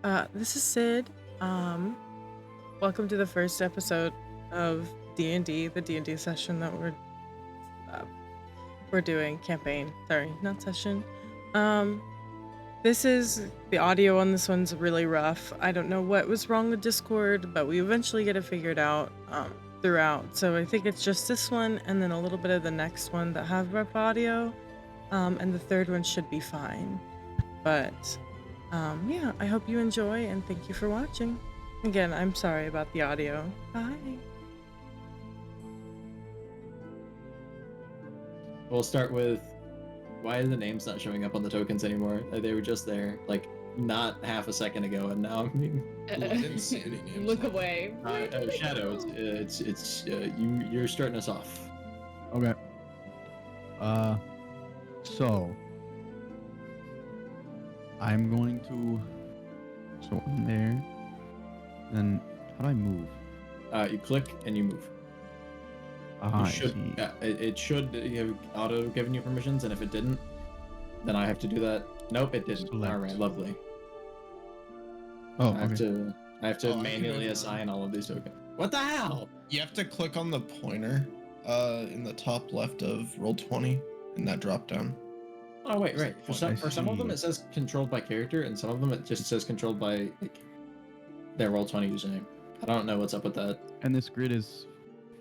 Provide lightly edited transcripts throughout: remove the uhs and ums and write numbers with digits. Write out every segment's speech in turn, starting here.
This is Sid. Welcome to the first episode of D&D, the D&D session that we're doing. Campaign. Sorry, not session. This is the audio on this one's really rough. I don't know what was wrong with Discord, but we eventually get it figured out throughout. So I think it's just this one and then a little bit of the next one that have rough audio. And the third one should be fine. But yeah, I hope you enjoy and thank you for watching. Again, I'm sorry about the audio. Bye. We'll start with, why are the names not showing up on the tokens anymore? They were just there, like, not half a second ago, and now I didn't see any names. Look away. Shadow, you're starting us off. Okay. So I'm going to in there. Then how do I move? You click and you move. Ah, You should, it should have auto given you permissions, and if it didn't, then I have to do that. Nope, it didn't. Select. All right, lovely. Oh, I have to manually assign all of these tokens. What the hell? You have to click on the pointer in the top left of Roll20 in that drop down. Oh wait, right. For some of them see. it says controlled by character, and some of them it just says controlled by their Roll20 username. I don't know what's up with that. And this grid is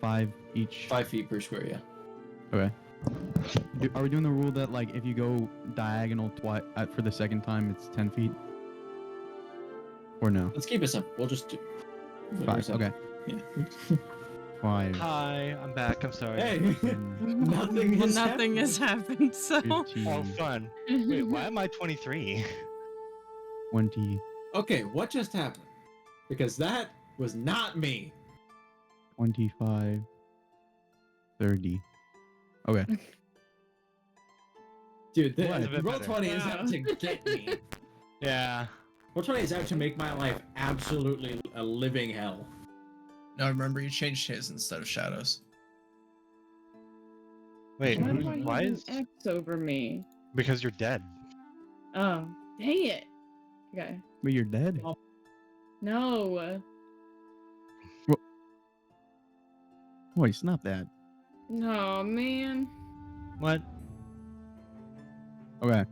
5 each. 5 feet per square, yeah. Okay. Are we doing the rule that like if you go diagonal twice for the second time, it's 10 feet? Or no? Let's keep it simple. We'll just do 5. Okay. Yeah. 5. Hi, I'm back. I'm sorry. Hey, 10, Nothing has happened, so 15, Oh, fun. Wait, why am I 23? 20, Okay, what just happened? Because that was not me. 25, 30. Okay. Dude, What? That's a bit Roll20 is Wow. out to get me. Yeah. Roll20 is out to make my life absolutely a living hell. Now remember, you changed his instead of Shadow's. Wait, Why do I why have is... an X over me? Because you're dead. Oh, dang it. Okay. But you're dead. No. Wait, snap that. No, man. What? Okay.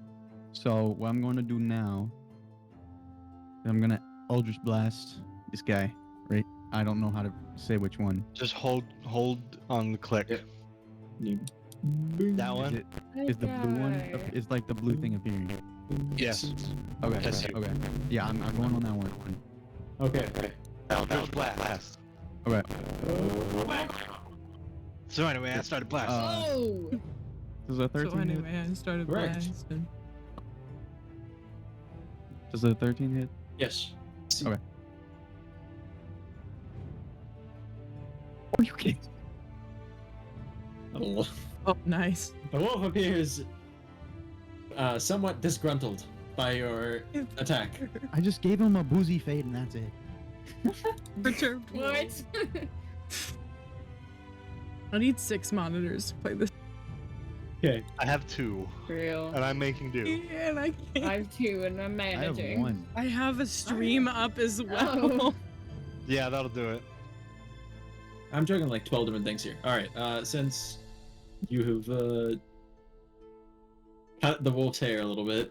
So what I'm going to do now, I'm going to Eldritch Blast this guy, right? I don't know how to say which one. Just hold on the click. Yep. You- That Is one? it is the blue one? Is like the blue thing appearing? Yes. Okay. Yes, Okay. Okay. Yeah, I'm going on that one. Okay. Eldritch Blast. Okay. So anyway, I started blast. Oh! Does a 13 so hit? anyway, I started Correct. blasting. Does a 13 hit? Yes. Okay. Are you kidding? The Oh, nice. wolf appears somewhat disgruntled by your attack. I just gave him a boozy fade and that's it. Perturbed. What? I need 6 monitors to play this. Okay. I have 2, Real. and I'm making do. Yeah, and I can't. I have 2 and I'm I have managing. 1. I have a stream up as well. Oh. Yeah, that'll do it. I'm joking like 12 different things here. Alright, since you have cut the wolf's hair a little bit.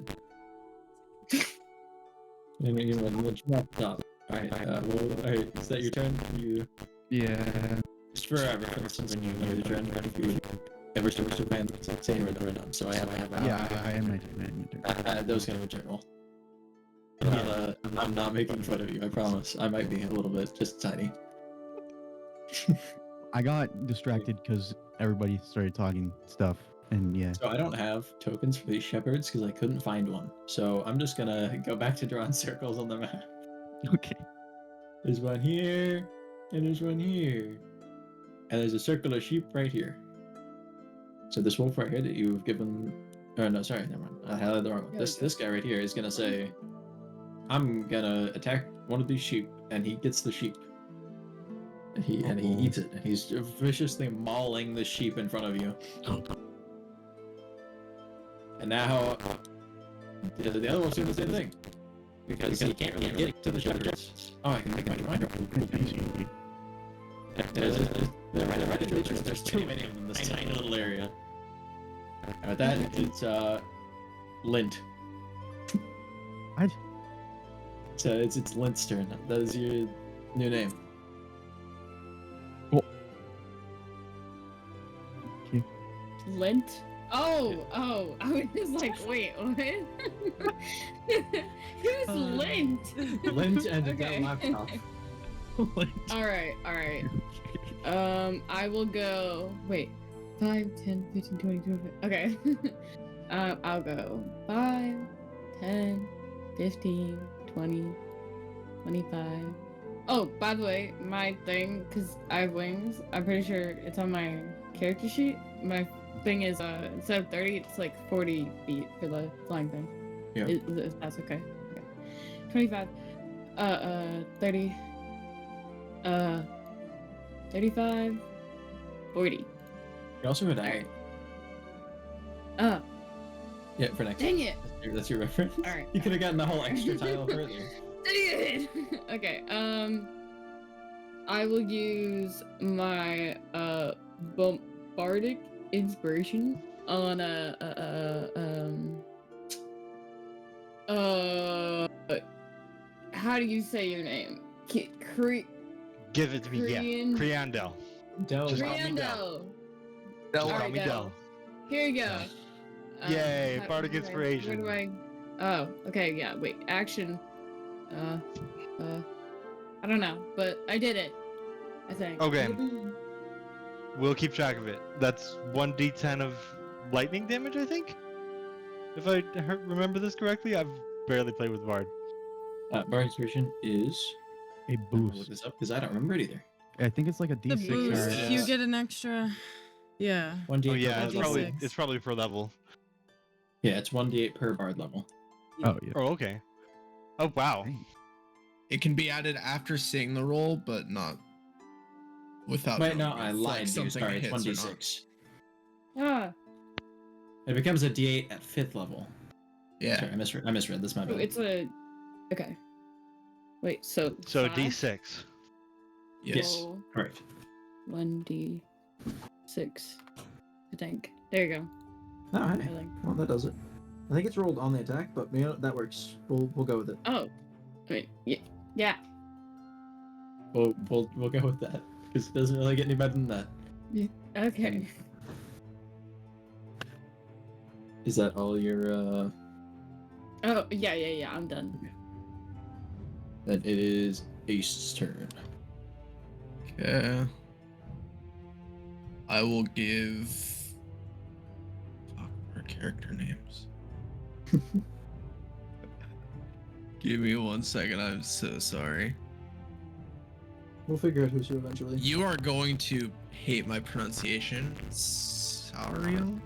And you know, stop. Alright, alright, is that your turn? You Yeah. just forever since when you know your turn. If you ever still plan saying right now. So I have Yeah, I am my turn. those kind of a turn roll. I'm not making fun of you, I promise. I might be a little bit, just tiny. I got distracted because everybody started talking stuff, and yeah. So I don't have tokens for these shepherds because I couldn't find one. So I'm just gonna go back to drawing circles on the map. Okay. There's one here, and there's one here. And there's a circular sheep right here. So this wolf right here that you've given... Oh, no, sorry, never mind. I had the wrong one. This guy right here is gonna say, I'm gonna attack one of these sheep, and he gets the sheep. And he eats it, and he's viciously mauling the sheep in front of you. And now the other one's doing the same thing. because you can't really get to the shepherds. Oh, I can make my reminder. There's too many of them in this tiny little area. And with that, it's Lint. What? So it's Lint's turn. That is your new name. Lint? Oh, I was like, wait, what? Who's Lint? Lint and Okay. a laptop. Alright. I will go. Wait. 5, 10, 15, 20, 25. Okay. I'll go 5, 10, 15, 20, 25. Oh, by the way, my thing, because I have wings, I'm pretty sure it's on my character sheet. My thing is, instead of 30, it's like 40 feet for the flying thing. Yeah. If that's okay. Okay. 25. 30. 35. 40. You also had Aelar. Oh, Yeah, for next. dang it! That's your reference. Alright. You could have gotten the whole extra title earlier. Dang it! Okay, I will use my, bardic inspiration on, how do you say your name? Give it to me, yeah. Kriandell. Del. Just call me Kriandell! Call Alright, me Del. Del. Here you go. Yay, bardic okay, inspiration. Where do I... Oh, okay, yeah, wait, action. I don't know, but I did it. I think. Okay. We'll keep track of it. That's 1d10 of lightning damage, I think? If I remember this correctly, I've barely played with Bard. Bar inspiration is. A I'm gonna look boost. this up because I don't remember it either. I think it's like a The D6 boost, it or you is. get an extra. Yeah. 1d8 Oh per yeah, bard level. D6. it's probably per level. Yeah, it's 1d8 per bard level. Oh yeah. Oh, okay. Oh wow. Dang. It can be added after seeing the roll, but not without. Wait, no, knowing I if, lied. like, to you. something Sorry, it's hits or not. 1d6. Ah, It becomes a d8 at 5th level. Yeah. Sorry, I misread. This might oh, be. it's a... Okay. Wait, so... So 5? d6. Yes. So Correct. 1d6. I think. There you go. All I right. think. Well, that does it. I think it's rolled on the attack, but you know that works. We'll go with it. Oh. Wait, yeah. We'll go with that because it doesn't really get any better than that. Okay. Is that all your? Oh, yeah, I'm done. Then it is Ace's turn. Okay. I will give. Fuck, our character names. Give me 1 second. I'm so sorry. We'll figure out who's who eventually. You are going to hate my pronunciation. Sariel?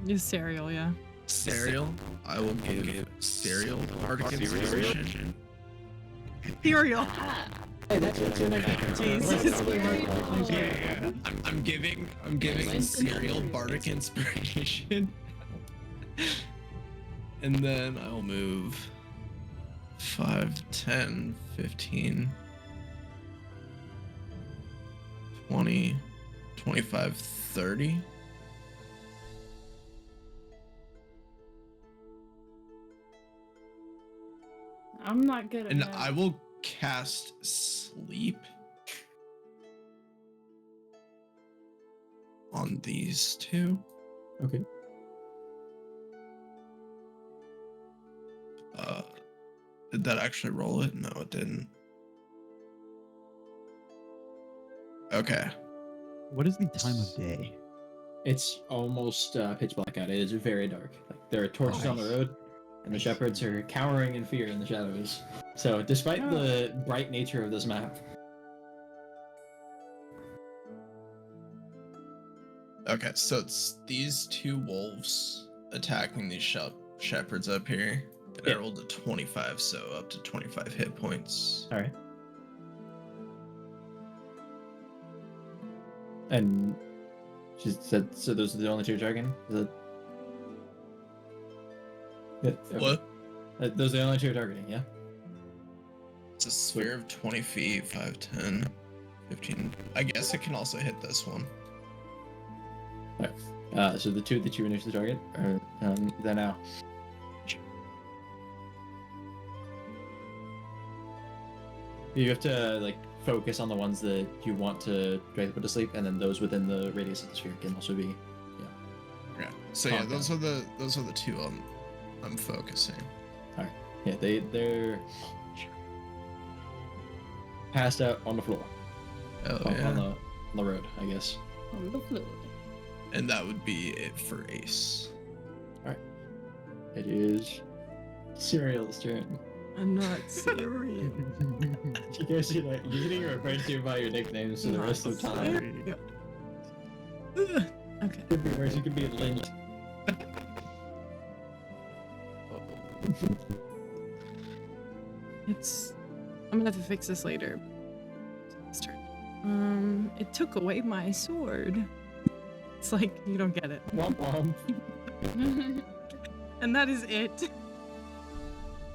It's Sariel, yeah. Sariel? I will give Sariel bardic inspiration. Cereal. Hey, that's your next Jesus. Yeah. I'm giving Sariel bardic inspiration. And then I'll move 5, 10, 15, 20, 25, 30. I'm not good at And math. I will cast sleep on these two. Okay. Did that actually roll it? No, it didn't. Okay. What is the time of day? It's almost pitch black out. It is very dark. Like there are torches on the Nice. road, and the shepherds are cowering in fear in the shadows. So, despite the bright nature of this map, Okay, so it's these two wolves attacking these shepherds up here. And Yeah. I rolled a 25, so up to 25 hit points. all right. And she said, "So those are the only two targeting? Is it?" Yeah, okay. What? Those are the only two targeting, yeah. It's a sphere of 20 feet, 5, 10, 15. I guess it can also hit this one. So the two that you initially target are they're now. You have to like focus on the ones that you want to try to put to sleep, and then those within the radius of the sphere can also be. Yeah. So yeah, those are the two I'm focusing. All right. Yeah, they're passed out on the floor. Oh on, yeah. on the road, I guess. On the floor. And that would be it for Ace. It is Sariel's turn. I'm not serious. You guys, you're getting referred to by your nicknames for the rest of the time. Okay. Could be worse. You could be Lint. I'm gonna have to fix this later. It's turn. It took away my sword. It's like you don't get it. Womp womp. And that is it.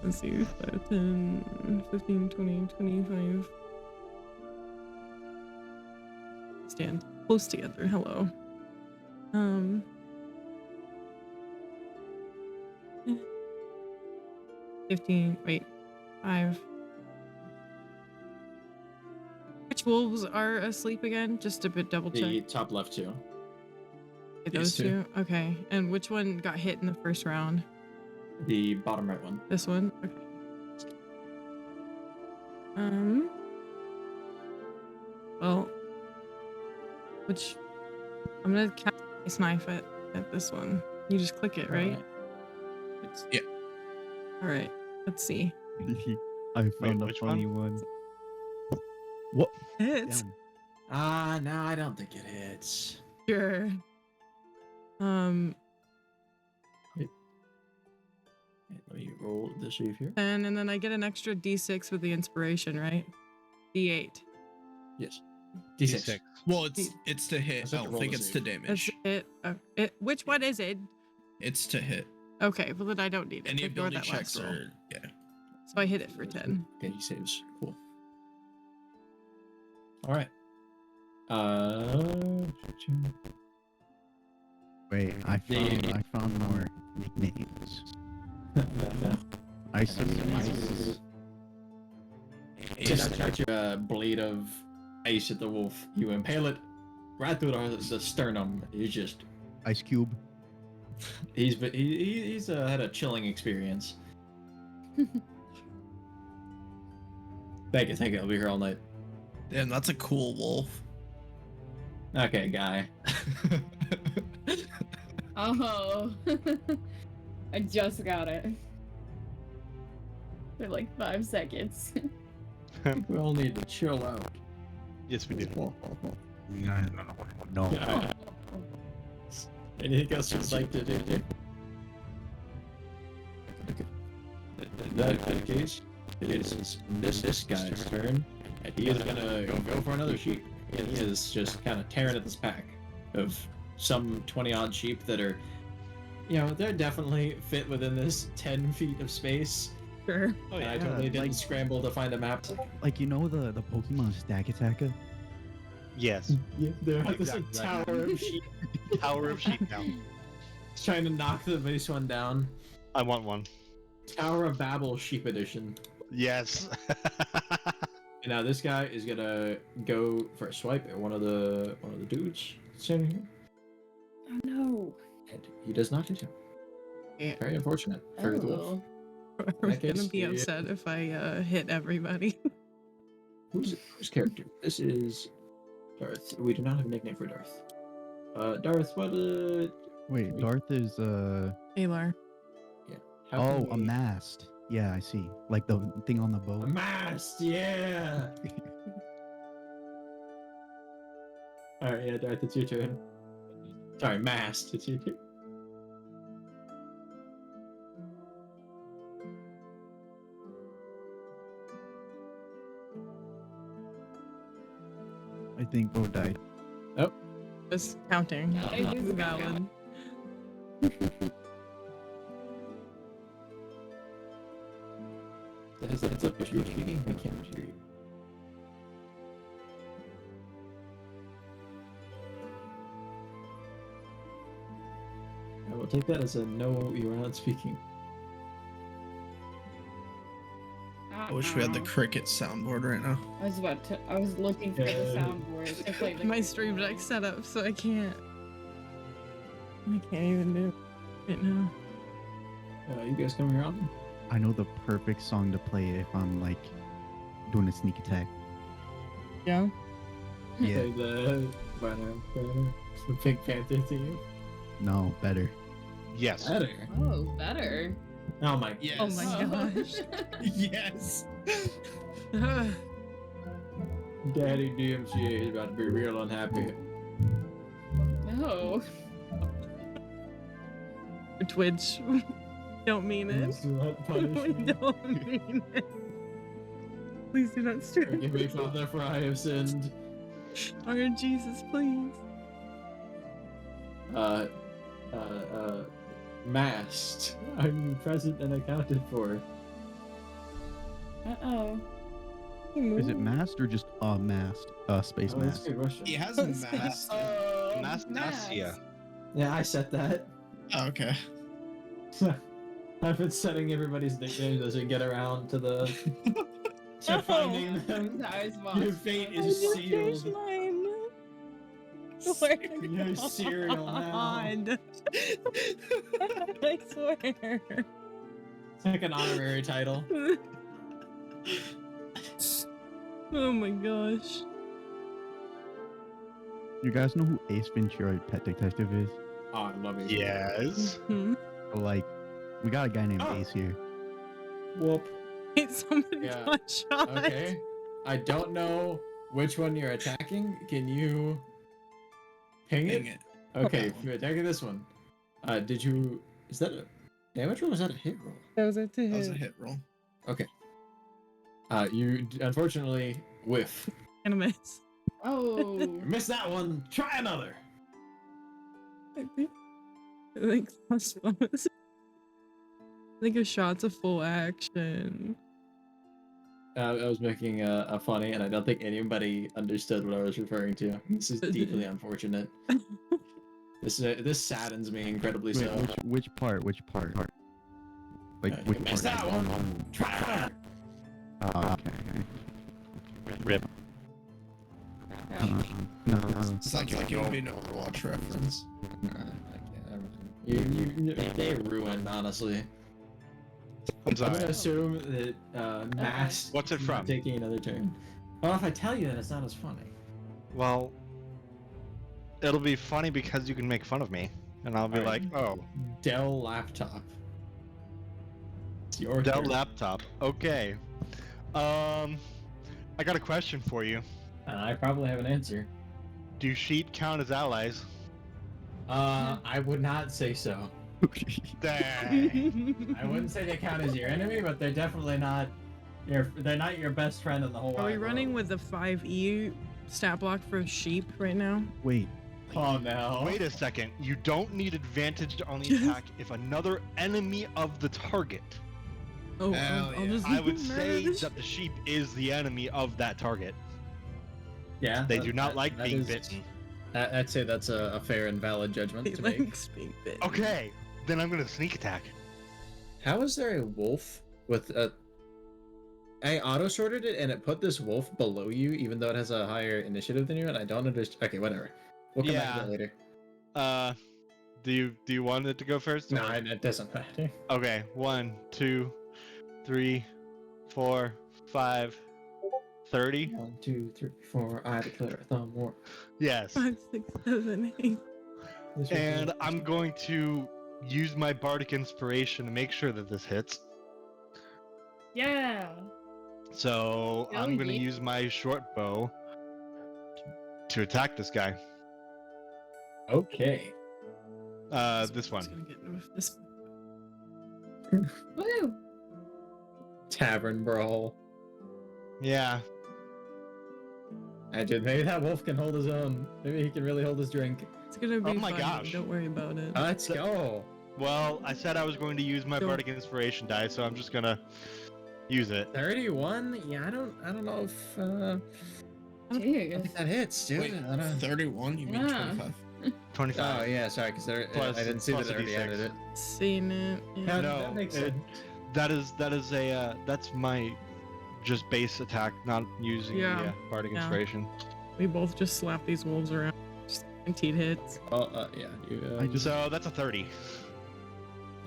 Let's see, 5, 10, 15, 20, 25. Stand close together. Hello. 15, wait, 5. Which wolves are asleep again? Just a bit double check. The top left two. Okay, those These two. two? Okay. And which one got hit in the first round? The bottom right one. This one? Okay. Well, which I'm gonna cast a knife at this one. You just click it, right? Yeah. All right. Let's see. I found a which funny one. What? Hits. Damn. No, I don't think it hits. Sure. Let me roll the save here. And then I get an extra D6 with the inspiration, right? D8. Yes. D6. Well, it's to hit. That's I what don't the think roll it's is. to That's damage. it. Which one is it? It's to hit. Okay, well then I don't need it. Any Ignore ability that last checks roll. are yeah. So I hit it for 10. Okay, he saves. Cool. All right. Wait, I found more nicknames. Ice. Just shoot your blade of ice at the wolf. You impale it right through the sternum. He's just Ice Cube. he's had a chilling experience. Thank you. I'll be here all night. Damn, that's a cool wolf. Okay, guy. Oh. I just got it. For like 5 seconds. We all need to chill out. Yes, we do. No. Anything else you'd like to do? In that case, it is this guy's turn, and he is gonna go for another sheep. And he is just kind of tearing at this pack of some 20-odd sheep that are, they're definitely fit within this 10 feet of space. Sure. Oh And yeah. I totally didn't like- scramble to find a map. Like the Pokemon Stack Attacker. Yes. Yeah, they're like this Exactly. tower of sheep. Tower of Sheep now. He's trying to knock the base one down. I want one. Tower of Babel Sheep Edition. Yes. And now this guy is gonna go for a swipe at one of the dudes standing here, Oh no. and he does not hit him. Yeah. Very unfortunate for the wolf. Oh. I'm that gonna case, be yeah. upset if I hit everybody. Whose character? This is Darth. We do not have a nickname for Darth. Darth, what? Wait, Darth is Aelar. How oh, can a we- mast. Yeah, I see. Like the thing on the A boat. mast, yeah. All right, yeah, Darth, it's your turn. Sorry, mast. It's your turn. I think Bo died. Just counting. No, it is Valid. It's up if you're speaking, we can't hear you. I will take that as a no, you are not speaking. I wish we had the cricket soundboard right now. I was looking for the soundboard to play the My stream deck set up, so I can't even do it right now. You guys coming around? I know the perfect song to play if I'm like doing a sneak attack. Yeah. Yeah. Play the Pink Panther theme. No, better. Yes. Better. Oh, better. Oh my. Yes. Oh my gosh. Yes. Daddy DMCA is about to be real unhappy. No. Twitch. Don't mean it. Slut punishment. Don't mean it. Please do not stream. Forgive me, Father, for I have sinned. Lord Jesus, please. Masked. I'm present and accounted for. Uh-oh. Is it masked or just masked? Space Oh, that's a mask. good question. He has a mask. Anastasia. Yeah, I set that. Oh, okay. I've been setting everybody's nicknames as we get around to the to finding them. Your fate is sealed. Mine. Swear to You're Sariel now. God. I swear. It's like an honorary title. Oh my gosh. You guys know who Ace Ventura Pet Detective is? Oh, I love it. Yes. Hmm. So, like, we got a guy named Oh. Ace here. Whoop. Wait, somebody Yeah. got shot. Okay. I don't know which one you're attacking. Can you ping Dang it? it. Okay, if you're attacking this one. Did you? Is that a damage roll? Or is that a hit roll? That was it to That was a hit. hit roll. Okay. You unfortunately whiff. And a miss. Oh. Miss that one. Try another. I think I think a shot's a full action. I was making a funny, and I don't think anybody understood what I was referring to. This is deeply unfortunate. This saddens me incredibly Wait, so. which part? Which part? Like, You which missed part? that one. Try another. Okay. Rip. No. Sounds like it would be an Overwatch reference. They ruined, honestly. I'm I'm sorry. gonna assume that Masked What's it is not from? taking another turn. Well, if I tell you, then it's not as funny. Well, it'll be funny because you can make fun of me, and I'll be Alright. like, "Oh, Dell laptop. It's your Dell turn. laptop." Okay. I got a question for you. I probably have an answer. Do sheep count as allies? I would not say so. Dang. I wouldn't say they count as your enemy, but they're definitely not they're not your best friend in the whole Are we wide running world. with the 5E stat block for sheep right now? Wait. Oh no. Wait a second. You don't need advantage on the attack if another enemy of the target. Oh, Hell I'll yeah. just I would say murder the that the sheep is the enemy of that target. Yeah. They do not like being bitten. I'd say that's a fair and valid judgment sheep. to Like make. being bitten. Okay, then I'm gonna sneak attack. How is there a wolf with a I auto sorted it and it put this wolf below you even though it has a higher initiative than you and I don't understand. Okay, whatever. We'll come back to that later. Do you want it to go first? No, or- it doesn't matter. Okay, 1, 2, 3, 4, 5, 30. 1, 2, 3, 4. I declare a thumb war. Yes. 5, 6, 7, 8. And I'm going to use my bardic inspiration to make sure that this hits. Yeah. So I'm gonna Yogi. use my short bow to attack this guy. Okay. This one. Gonna get with this. Woo. Tavern brawl. Yeah. Maybe that wolf can hold his own. Maybe he can really hold his drink. It's gonna be Oh my fine. gosh. Don't worry about it. Let's go. Well, I said I was going to use my Go. bardic inspiration die, so I'm just gonna Use it. 31? Yeah, I don't know if I Jeez. think that hits, dude. Wait, I don't... 31? You mean Yeah. 25? 25. Oh yeah, sorry, because Plus- I didn't see plus that I a already D6. added it. Seen it. Yeah. That- No, that makes it- sense. That is a that's my just base attack, not using Yeah. the bardic Yeah. inspiration. We both just slap these wolves around. Just guaranteed hits. Oh yeah, you. I just- So that's a 30.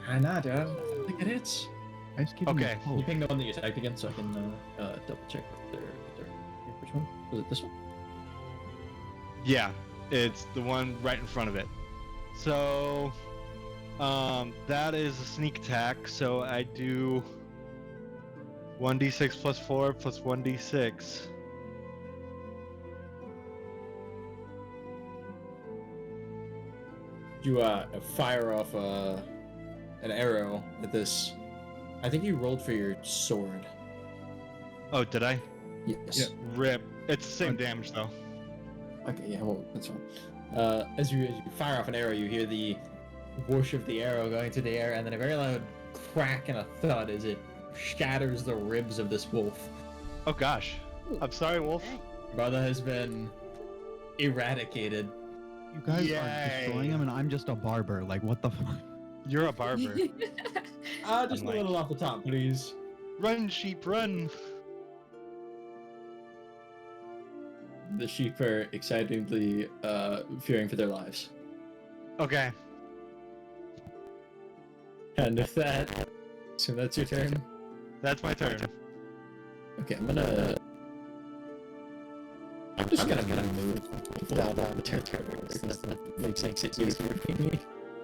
I know, dude. I don't think it hits. I just keep them Okay. close. You ping the one that you attacked again, so I can double check what they're. Which one was it? This one? Yeah, it's the one right in front of it. So that is a sneak attack, so I do 1d6 plus 4 plus 1d6. You fire off an arrow at this. I think you rolled for your sword. Oh, did I? Yes. Rip. It's the same damage though. Okay, yeah, well, that's fine. As you fire off an arrow, you hear the whoosh of the arrow going through the air, and then a very loud crack and a thud as it shatters the ribs of this wolf. Oh gosh. I'm sorry, Wolf. Brother has been eradicated. You guys Yay. are destroying them, and I'm just a barber. Like, what the fuck? You're a barber. Just I'm a like- little off the top, please. Run, sheep, run. The sheep are excitedly fearing for their lives. Okay. And with that, so that's your turn. That's my turn. Okay, I'm just gonna move down the territory because that makes it easier for me.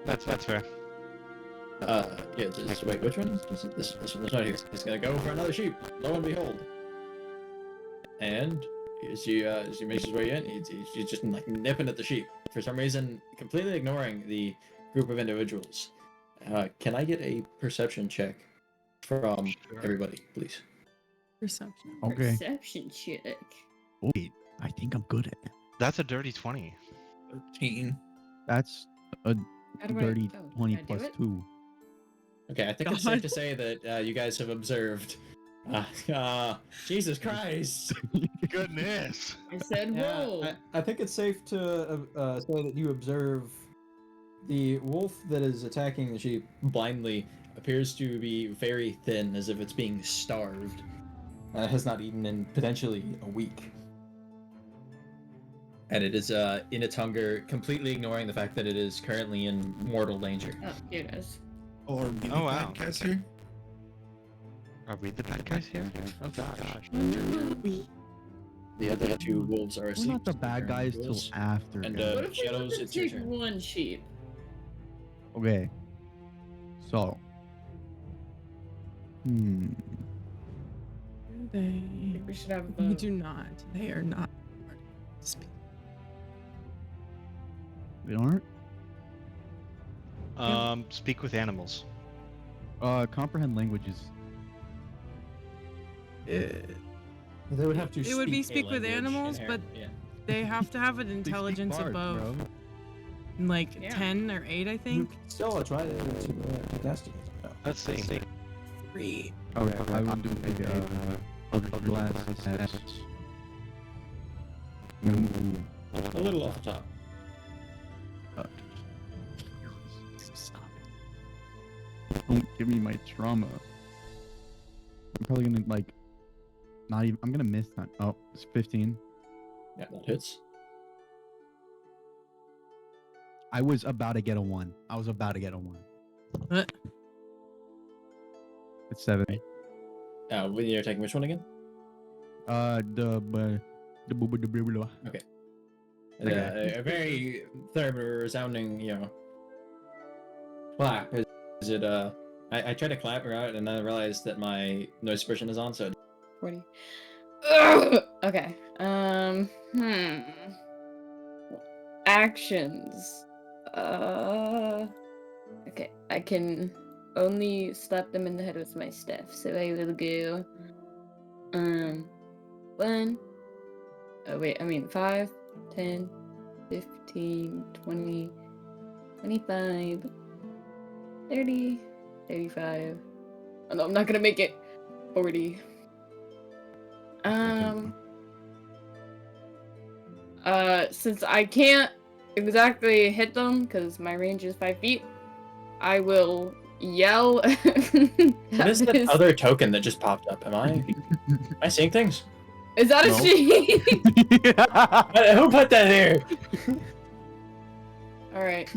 That's fair. Yeah, just wait, which one? This one, this right here. He's gonna go for another sheep. Lo and behold. And as he makes his way in, he's just like nipping at the sheep. For some reason, completely ignoring the group of individuals. Can I get a perception check from Sure. everybody, please? Perception. Okay. Perception check. Wait, I think I'm good at it. That's a dirty 20. 13. That's a How do I- dirty oh, 20 can I do plus it? 2. Okay, I think it's God. safe to say that you guys have observed. Jesus Christ! Goodness. I said Yeah, roll. I think it's safe to say that you observe the wolf that is attacking the sheep. Blindly appears to be very thin, as if it's being starved. Has not eaten in potentially a week. And it is in its hunger, completely ignoring the fact that it is currently in mortal danger. Oh, here it is. Or we Oh, wow. guys here? Are we the bad guys here? Oh gosh. The other two wolves are We're asleep. not the bad guys till Wolves. after. And, guys. What if we Shadows, let them it's your take turn. one sheep? Okay. So. They. We should have a We vote. do not. They are not. Speak. They aren't? Speak with animals. Comprehend languages. They would have to. It would be a speak with language animals, inherent- but- yeah. They have to have an They speak intelligence bards, above bro. like Yeah. 10 or 8, I You think. can still try to investigate. No. Let's see. 3. Okay, I will do a glass test. A little off the top. Stop it. Don't give me my trauma. I'm probably gonna like not even. I'm gonna miss that. Oh, it's 15. Yeah, that hits. I was about to get a 1. What? It's 7. When you're taking which one again? The And, a very third resounding, clap. Is it I tried to clap her out and then I realized that my noise suppression is on, so 40. Ugh! Okay. Actions. Okay. I can only slap them in the head with my staff, so I will go. 1. Oh wait, I mean 5, 10, 15, 20, 25, 30, 35. Oh no, I'm not gonna make it. 40. Since I can't exactly hit them because my range is 5 feet, I will yell. What is that other token that just popped up? Am I seeing things? Is that a No. sheep? Who put that there? All right,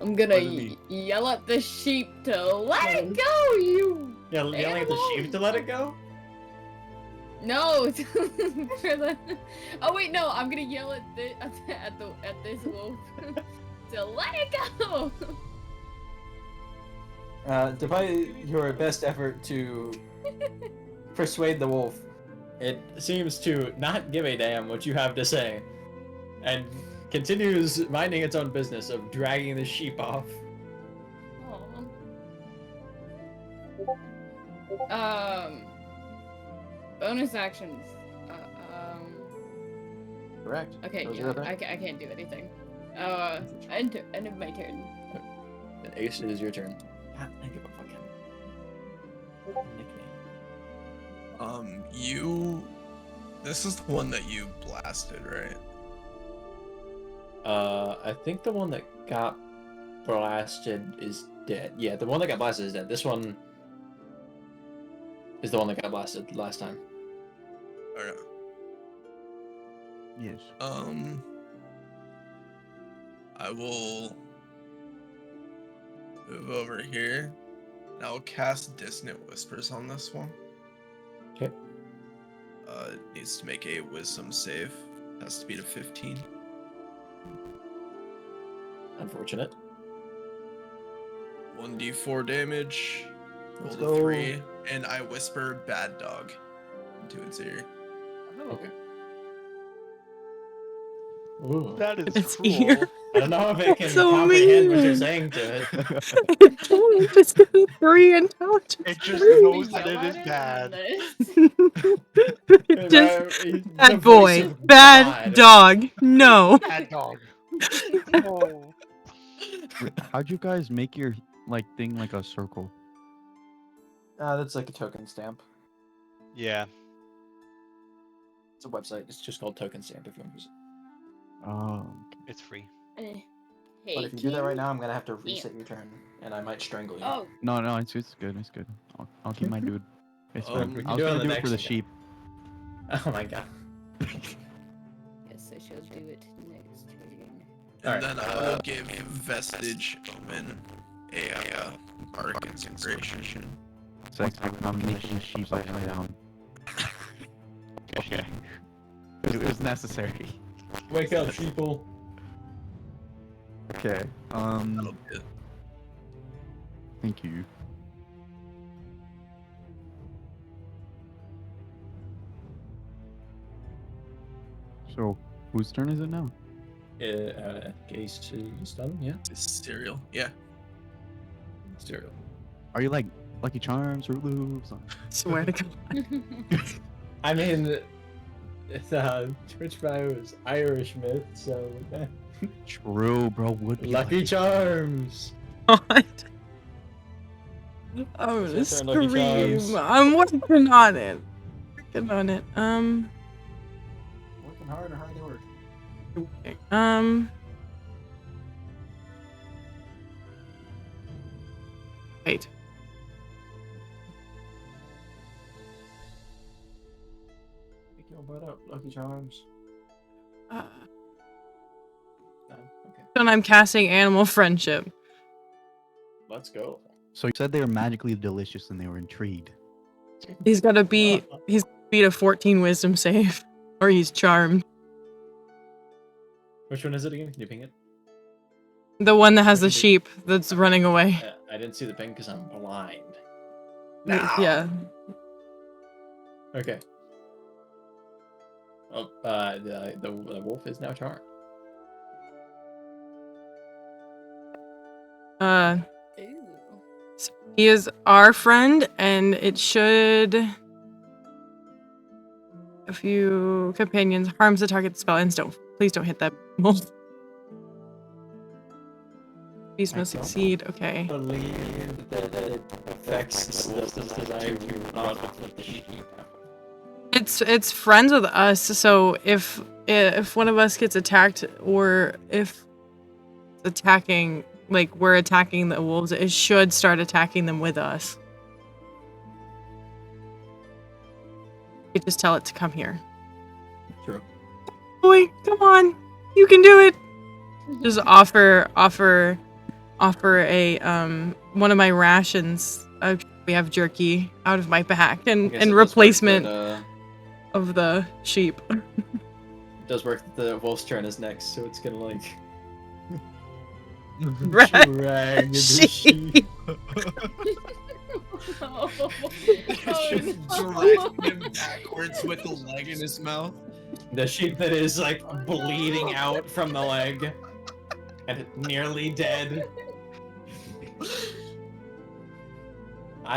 I'm gonna Wasn't me. yell at the sheep to let it go. You. Yeah, yelling at the sheep to let it go? No. For the... Oh wait, no. I'm gonna yell at this wolf to let it go. Despite your best effort to persuade the wolf, It seems to not give a damn what you have to say, and continues minding its own business of dragging the sheep off. Bonus actions. correct? Okay, Those are yeah, the I can't do anything. End of my turn. And Ace, it is your turn. God, think of a fucking nickname. This is the one that you blasted, right? I think the one that got blasted is dead. Yeah, the one that got blasted is dead. This one is the one that got blasted last time. Or Yes. I will move over here. And I'll cast Dissonant Whispers on this one. Okay. It needs to make a Wisdom save. Has to be to 15. Unfortunate. 1d4 damage. Roll Let's to go. 3, and I whisper "bad dog" into its ear. Oh. Okay. Ooh. That is It's cruel. here. I don't know if it can So comprehend what you're mean. saying to it. It's only just a 3 intelligence. It just Three. knows that it is bad. It just The bad voice boy, of bad God. dog. No. Bad dog. Oh. Wait, how'd you guys make your thing like a circle? That's like a token stamp. Yeah. It's a website. It's just called Token Stamp if you want to use it. Oh, It's free. Hey, But if you do that right King? now, I'm gonna have to reset your turn, and I might strangle you. Oh, no, it's good. It's good. I'll keep my dude. It's fine. we can I was do it on gonna the do it for the next one. sheep. Oh my god. yes, I shall do it next turn. And Alright, then I will give Vestige Omen a Bardic Inspiration. It's like I'm making a sheep upside down. Okay. It was necessary. Wake up, sheeple. Okay. That'll be it. Thank you. So, whose turn is it now? Ace is done, yeah. It's Sariel. Yeah. Stereo. Are you like Lucky Charms, Fruit Loops? Swear to God. I mean, it's Twitch bio is Irish myth, so True, bro. Would be Lucky Charms. God. I'm gonna It's your turn, Lucky Charms. scream. I'm working on it. Working on it. Working hard or hard to work? Okay. Wait. Pick your butt up, Lucky Charms. Uh, No, okay. and I'm casting Animal Friendship. Let's go. So you said they were magically delicious and they were intrigued. He's gotta beat a 14 Wisdom save, or he's charmed. Which one is it again? Can you ping it? The one that has the sheep that's running away. I didn't see the ping because I'm blind. Yeah. Okay. Oh, the wolf is now charmed. Ooh. He is our friend, and it should. A few companions harms the target spell, and please don't hit that wolf. Beast I must don't succeed. Okay. believe that it affects the desire to run with the sheep. It's friends with us, so if one of us gets attacked or if it's attacking, like we're attacking the wolves, it should start attacking them with us. You just tell it to come here. True. Boy, come on. You can do it. Just offer a one of my rations. We have jerky out of my pack I and guess in it does work replacement that, of the sheep. it does work that the wolf's turn is next, so it's gonna like drag the sheep. Oh, Just no. dragging him backwards with the leg in his mouth. The sheep that is like bleeding out from the leg and nearly dead.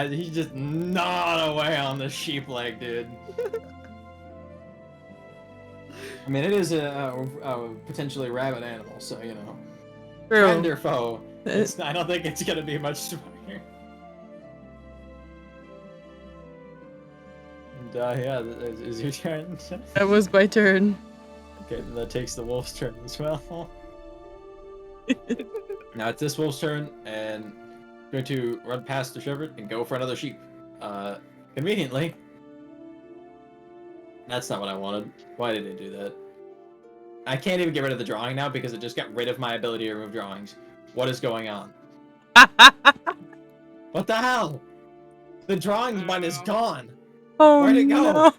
He's just gnawed away on the sheep leg, dude. I mean, it is a potentially rabid animal, so you know. Friend or foe, I don't think it's gonna be much stronger. And yeah, is your turn? That was my turn. Okay, then that takes the wolf's turn as well. Now it's this wolf's turn, and going to run past the shepherd and go for another sheep. Conveniently. That's not what I wanted. Why did it do that? I can't even get rid of the drawing now because it just got rid of my ability to remove drawings. What is going on? What the hell? The drawings button is gone. Oh, Where'd it go?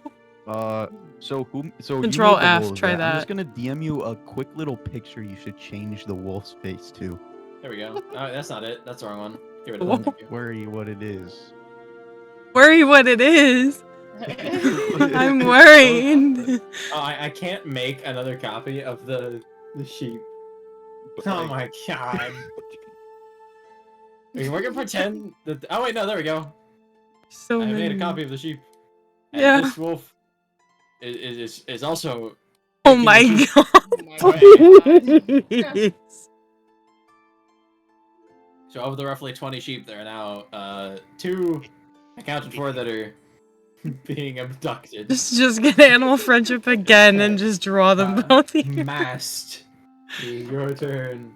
no. So you Control made the F, wolves, try right? I'm just that. gonna DM you a quick little picture you should change the wolf's face to. There we go. That's not it. That's the wrong one. Get rid of What? that. Thank you. Worry what it is. Worry what it is. I'm worried. Oh, I can't make another copy of the sheep. Oh my god. We're gonna pretend that. Oh wait, no, there we go. So I many. made a copy of the sheep. And Yeah. this wolf is also. Oh taking the my sheep. god. Oh my God. Please. So of the roughly 20 sheep, there are now 2 accounted for that are being abducted. Just get animal friendship again and just draw them both here. Masked. Your turn.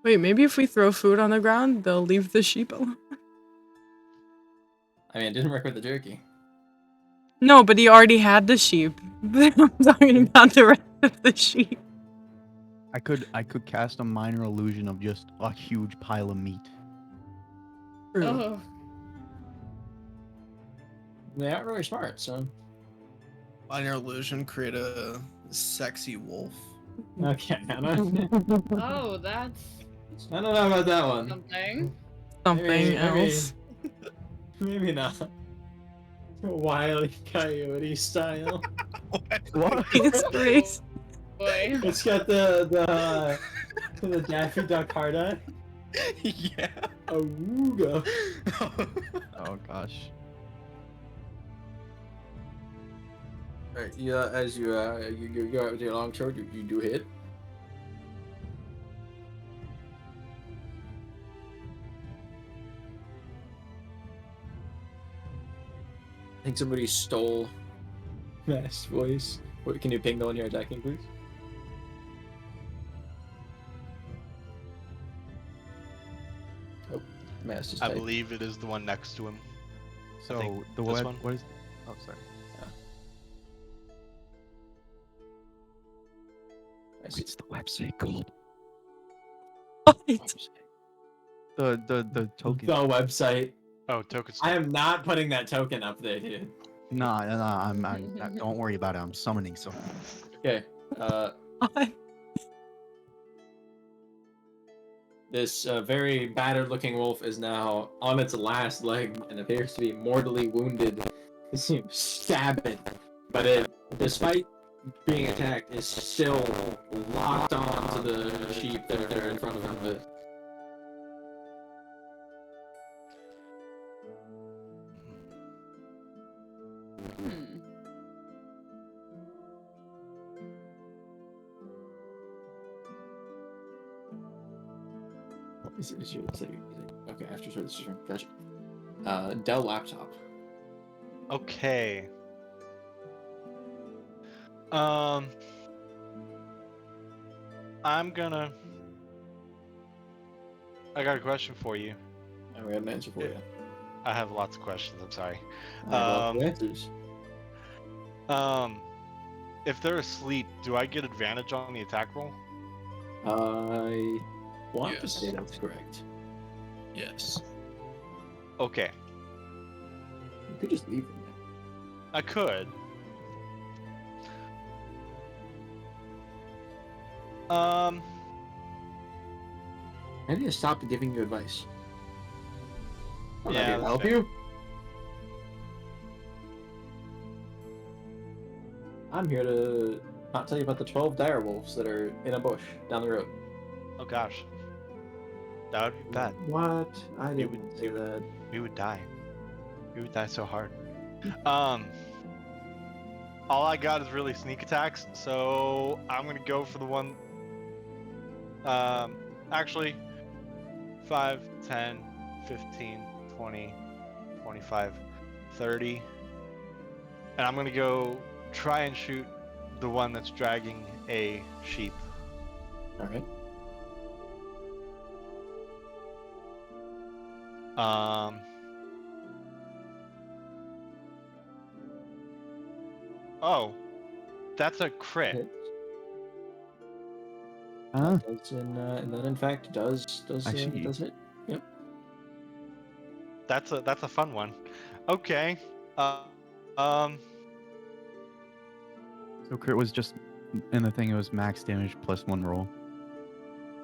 Wait, maybe if we throw food on the ground, they'll leave the sheep alone. I mean, it didn't work with the jerky. No, but he already had the sheep. I'm talking about the rest of the sheep. I could cast a minor illusion of just a huge pile of meat. Oh. They aren't really smart, so. Minor illusion, create a sexy wolf. Okay, I don't Oh, that's know about that one. something. Something Maybe- else. Maybe not. Wile E. Coyote style. What? It's great. Boy. It's got the Daffy Duck hard eye. Yeah. Awooga. Oh gosh. Alright, yeah, as you go out with your long sword, you do hit. I think somebody stole Matt's voice. Wait, can you ping the one you're attacking, please? Oh, Matt's just I typed. believe it is the one next to him. So think the this web. one? What is? Oh, sorry. I see. What's the website called? What? The token. The website. Oh, tokens. I am not putting that token up there, dude. Nah, don't worry about it. I'm summoning something. Okay. What? This very battered-looking wolf is now on its last leg and appears to be mortally wounded. It seems stab it, but it, despite being attacked, is still locked onto the sheep that are in front of it. Hmm. Okay, after this is your gotcha. Dell laptop. Okay. I got a question for you. And we have an answer for you. I have lots of questions. I'm sorry. I have lots of answers. If they're asleep, do I get advantage on the attack roll? I want to Yes. say that's correct. Yes. Okay, You could just leave them there. I could. I need to stop giving you advice. I'm Yeah, not here to that's help fair. you. I'm here to not tell you about the 12 dire wolves that are in a bush down the road. Oh gosh, that would be bad. What? I You didn't would- say you would- that. We would die. We would die so hard. All I got is really sneak attacks, so I'm gonna go for the one. Actually, 5, 10, 15, 20, 25, 30. And I'm gonna go try and shoot the one that's dragging a sheep. Alright. Oh, that's a crit. Hit. Huh? And that in fact does Actually- does hit. Yep. That's a fun one. Okay. So crit was just in the thing. It was max damage plus 1 roll.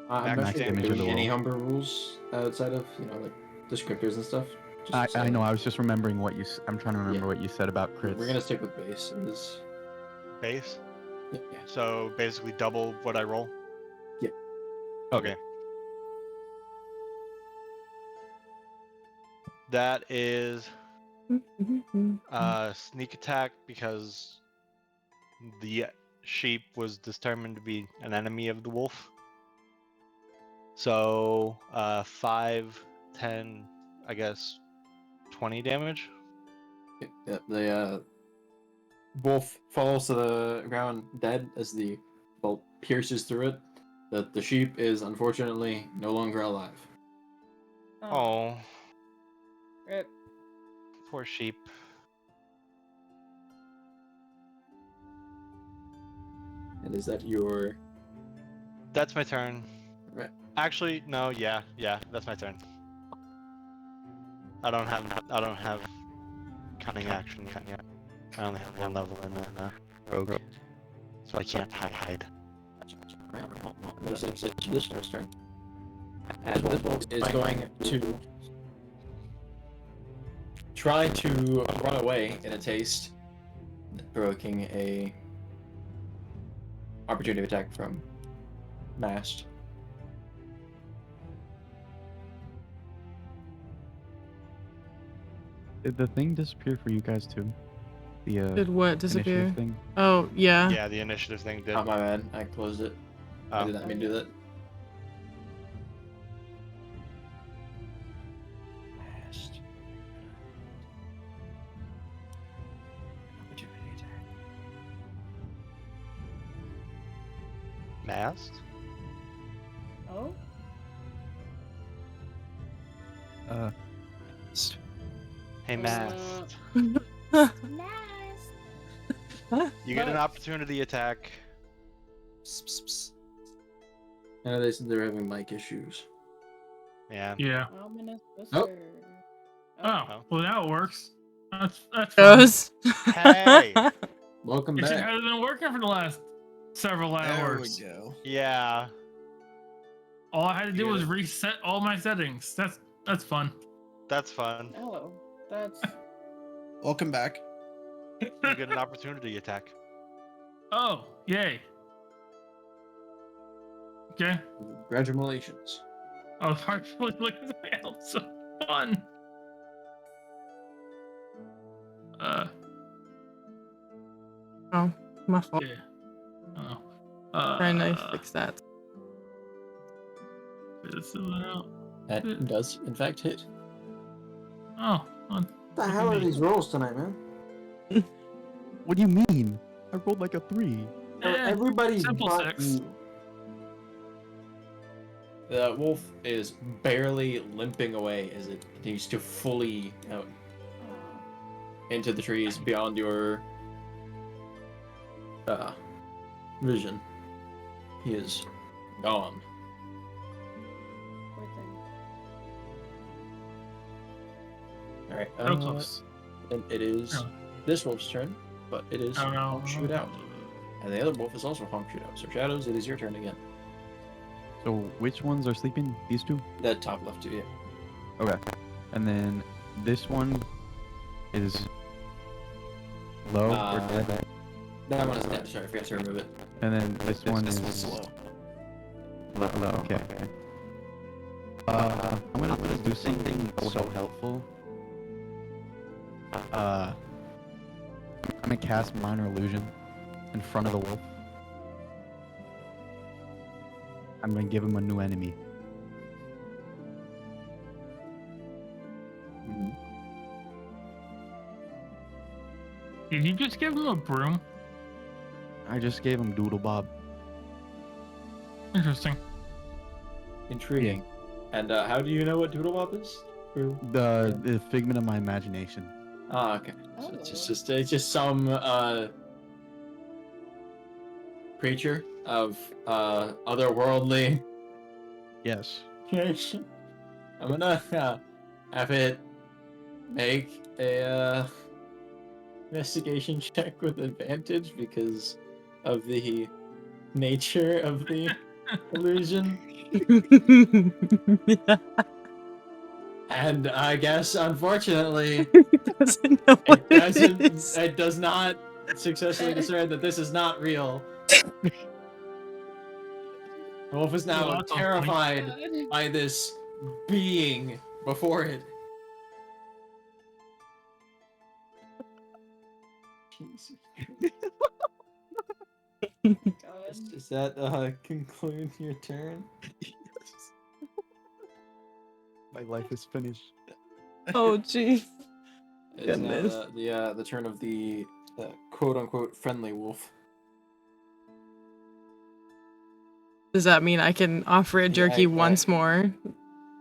I'm Max not sure damage if of there's the any wolf. Humber rules outside of like descriptors and stuff. Just I saying. know. I was just remembering what you. I'm trying to remember Yeah. what you said about crits. We're gonna stick with base. It is Base. yeah. So basically double what I roll. Yep. Okay. That is sneak attack because the sheep was determined to be an enemy of the wolf. So 5, 10, I guess 20 damage. Yeah, the wolf falls to the ground dead as the bolt pierces through it. The sheep is unfortunately no longer alive. Oh, Rip. poor sheep. And is that your That's my turn. right? Actually, no. Yeah, that's my turn. I don't have cunning action yet. I only have 1 level in rogue, so I can't hide. This turn. As this wolf is going to try to run away in a taste, provoking a opportunity attack from Mast. Did the thing disappear for you guys too? The Did what initiative disappear? thing. Oh, yeah. Yeah, the initiative thing did. Oh my bad, I closed it. I Oh. did not mean to do that. Mast. Opportunity attack. Mast? Oh? Hey, Mast. Nice. You get an But- opportunity attack. Psst, psst, psst. I know they said they're having mic issues. Yeah. Yeah. Ominous Oh. whisper. Oh, well, that works. That's fun. Goes. Hey. Welcome It back. hasn't been working for the last several There hours. we go. Yeah. All I had to do You was gotta- reset all my settings. That's fun. That's fun. Oh, that's Welcome back. You get an opportunity attack. Oh, yay. Okay. Congratulations. I was partially looking at my health. So fun. Oh, my fault. Yeah. Oh. Trying to fix that. Figure this out. That does, in fact, hit. Oh, What the hell are these rolls tonight, man? What do you mean? I rolled like a 3. Everybody simple but six. you. The wolf is barely limping away as it continues to fully out into the trees beyond your vision. He is gone. All right. So close. And it is Oh. this wolf's turn, but it is Oh no. honk shoot out, and the other wolf is also honk shoot out. So Shadows, it is your turn again. So which ones are sleeping? These two? The top left two, yeah. Okay. And then this one is low or dead. That one is dead. Sorry, I forgot to remove it. And then this one This is one's slow. low. Okay. I'm gonna do something so helpful. I'm gonna cast Minor Illusion in front of the wolf. I'm gonna give him a new enemy. Did you just give him a broom? I just gave him Doodle Bob. Interesting. Intriguing. And how do you know what Doodlebop is? The figment of my imagination. Ah, okay. So it's just some creature of otherworldly Yes. creation. I'm gonna have it make a investigation check with advantage because of the nature of the illusion. And I guess, unfortunately, Doesn't know what it is. it does not successfully discern that this is not real. The wolf is now Well, that's on terrified by this being before it. Does that conclude your turn? Yes. My life is finished. Oh, jeez. It's now Goodness. the turn of the quote unquote friendly wolf. Does that mean I can offer a jerky once more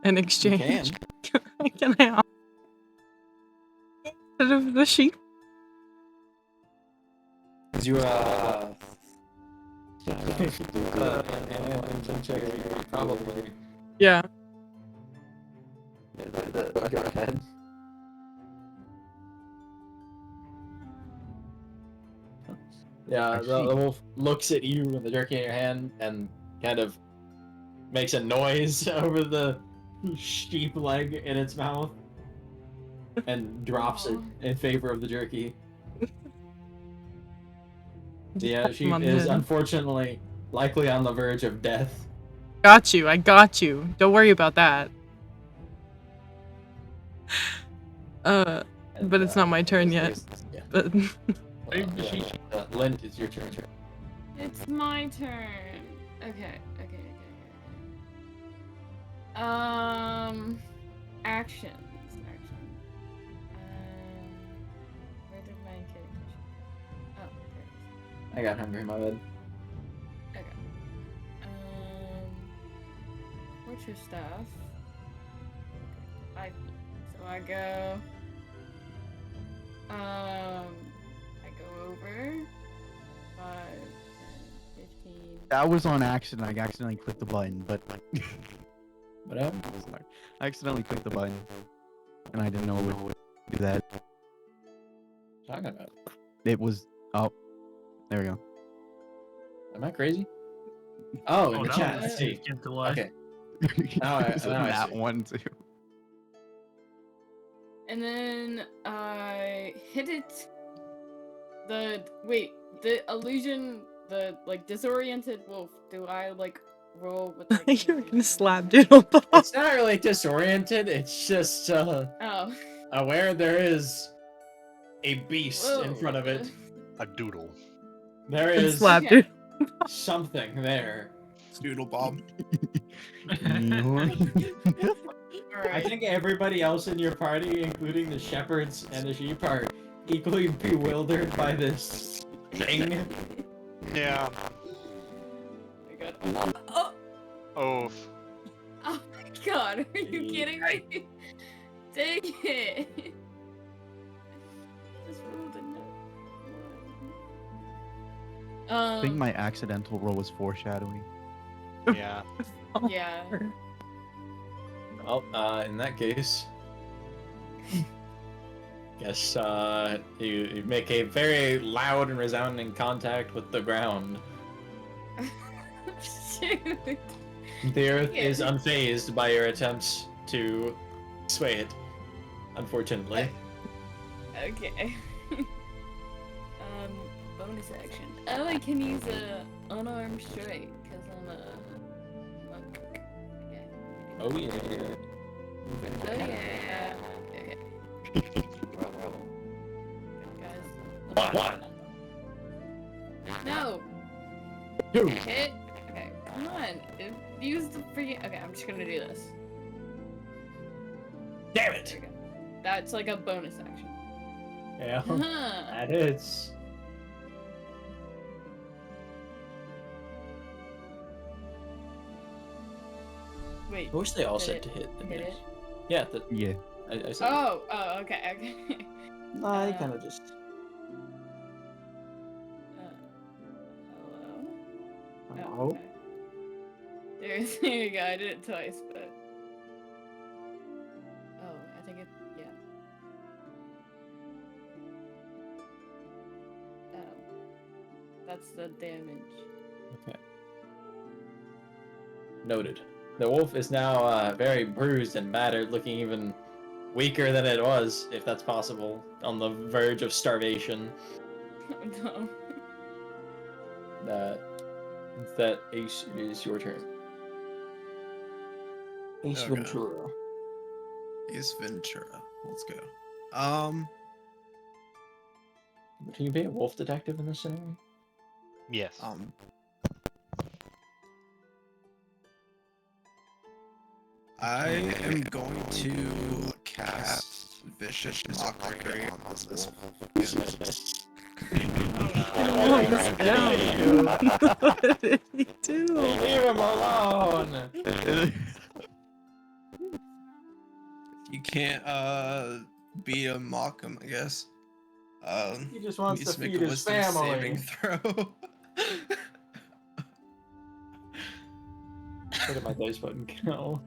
in You exchange? can. Can I offer instead of the sheep? You probably. Yeah. Go ahead. Yeah, the wolf looks at you with the jerky in your hand and kind of makes a noise over the sheep leg in its mouth and drops it in favor of the jerky. The sheep on is then. unfortunately likely on the verge of death. Got you. I got you. Don't worry about that. But it's not my turn yet. Yeah. But Lent, it's your turn. It's my turn. Okay. Actions. Where did my character? Oh, there it is. I got hungry, my bad. Okay. Fortress stuff. So I go. I go over 5, 10, 15. That was on accident. I accidentally clicked the button, but What happened? I accidentally clicked the button, and I didn't know it would do that. Talking about? It was. Oh, there we go. Am I crazy? Oh, in the that chat. was I see. significant delay. Okay. Now I that see. one too. And then I hit it. The illusion, the disoriented wolf. Do I roll with you're gonna slap Doodlebop. It's not really disoriented. It's just Oh. aware there is a beast in front of it. A doodle. There is Slap Okay. something there. Doodle Bob. I think everybody else in your party, including the shepherds and the sheep, are equally bewildered by this thing. Yeah. I got. Oh, Oh. oh my god! Are you kidding me? Dang it! Just rolled a nut. I think my accidental roll was foreshadowing. Yeah. Yeah. Well, in that case, guess you make a very loud and resounding contact with the ground. Shoot. The earth Yeah. is unfazed by your attempts to sway it, unfortunately. Okay. Bonus action. Oh, I can use a unarmed strike because I'm a monk. Okay. Oh yeah. Oh yeah. Okay. Roll. Guys. One. No. Two. Hit. Okay. Come on. Use the freaking. Okay, I'm just gonna do this. Damn There it! we go. That's like a bonus action. Yeah, Huh. that hits. Wait. I wish they all Hit said it. to hit the Hit miss. it. Yeah, Yeah. I said. Oh. Okay. Nah, he kind of just. Hello. Hello? Okay. There you go. I did it twice, but. Oh, I think it. Yeah. That's the damage. Okay. Noted. The wolf is now very bruised and battered, looking even weaker than it was, if that's possible, on the verge of starvation. Oh no. That Ace, it is your turn. Ace Okay. Ventura. Ace Ventura. Let's go. Can you be a wolf detective in this scenario? Yes. I am going to cast Vicious Mockery on this wolf. What did he do? Leave him alone! You can't beat him, mock him, I guess. He just wants needs to make feed a his wisdom family. saving throw. Look at my dice button go.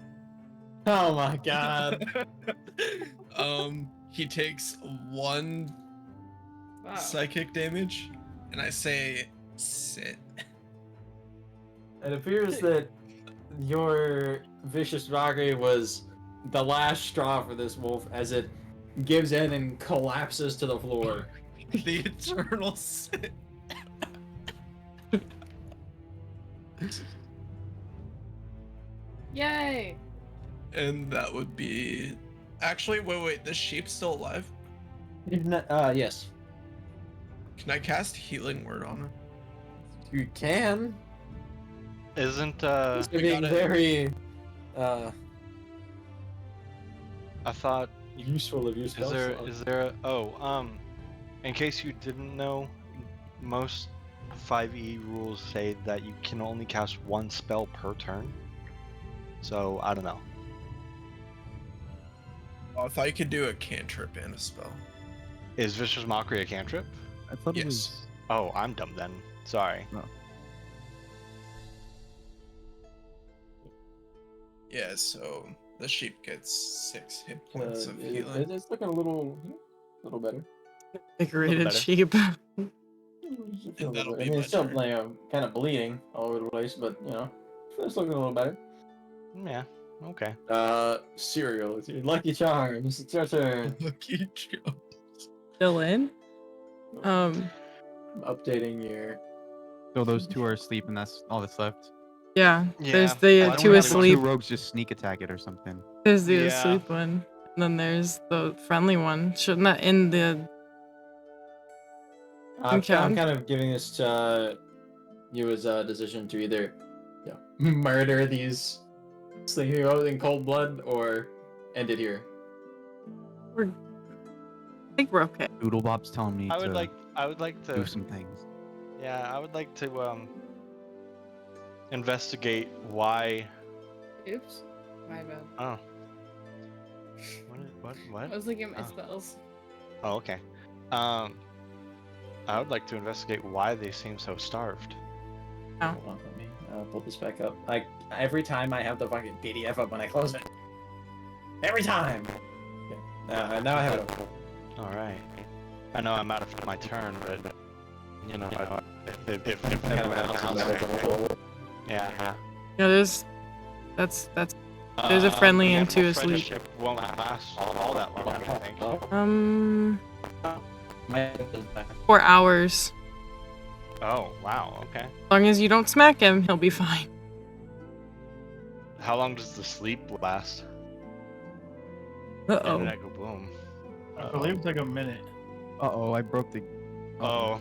Oh my god. He takes 1 Wow. psychic damage, and I say sit. It appears that your vicious mockery was the last straw for this wolf as it gives in and collapses to the floor. The eternal sit. Yay! And that would be. Actually, wait, the sheep's still alive? Yes. Can I cast Healing Word on him? You can. Isn't You're being got it. very I thought useful of your is spell there slot. in case you didn't know, most 5e rules say that you can only cast 1 spell per turn. So I don't know. Oh, I thought you could do a cantrip and a spell. Is Vicious Mockery a cantrip? I thought it was. Yes. Oh, I'm dumb then. Sorry. Yeah, so the sheep gets 6 hit points of healing. It's looking a little better. Decorated better. sheep. I that'll mean, be it's still better. kind of bleeding all over the place, but it's looking a little better. Yeah. Okay. Sariel, it's your lucky charms. It's your turn. Lucky charm. Still in. I'm updating your. So those two are asleep, and that's all that's left. Yeah. Yeah. There's Why the don't two we have asleep. Two rogues just sneak attack it or something. There's the Yeah. asleep one. And then there's the friendly one. Shouldn't that end the I'm count? kind of giving this to you as a decision to either murder these sleeping rogues in cold blood or end it here? I think we're okay. Doodlebop's telling me I would to like to do some things. Yeah, I would like to investigate why. Oops. My bad. Oh. What? I was looking at my Oh. spells. Oh, okay. I would like to investigate why they seem so starved. Oh. Hold on, let me pull this back up. Like every time I have the fucking PDF up when I close it. Every time. Okay. Now I have it up. All right. I know I'm out of my turn, but you know, if everyone else is yeah. Yeah, there's a friendly and two asleep. Friendship won't last all that long, I think. My 4 hours. Oh, wow, okay. As long as you don't smack him, he'll be fine. How long does the sleep last? Uh-oh. Internet go boom. I believe it's like a minute. Uh-oh, I broke the... Oh.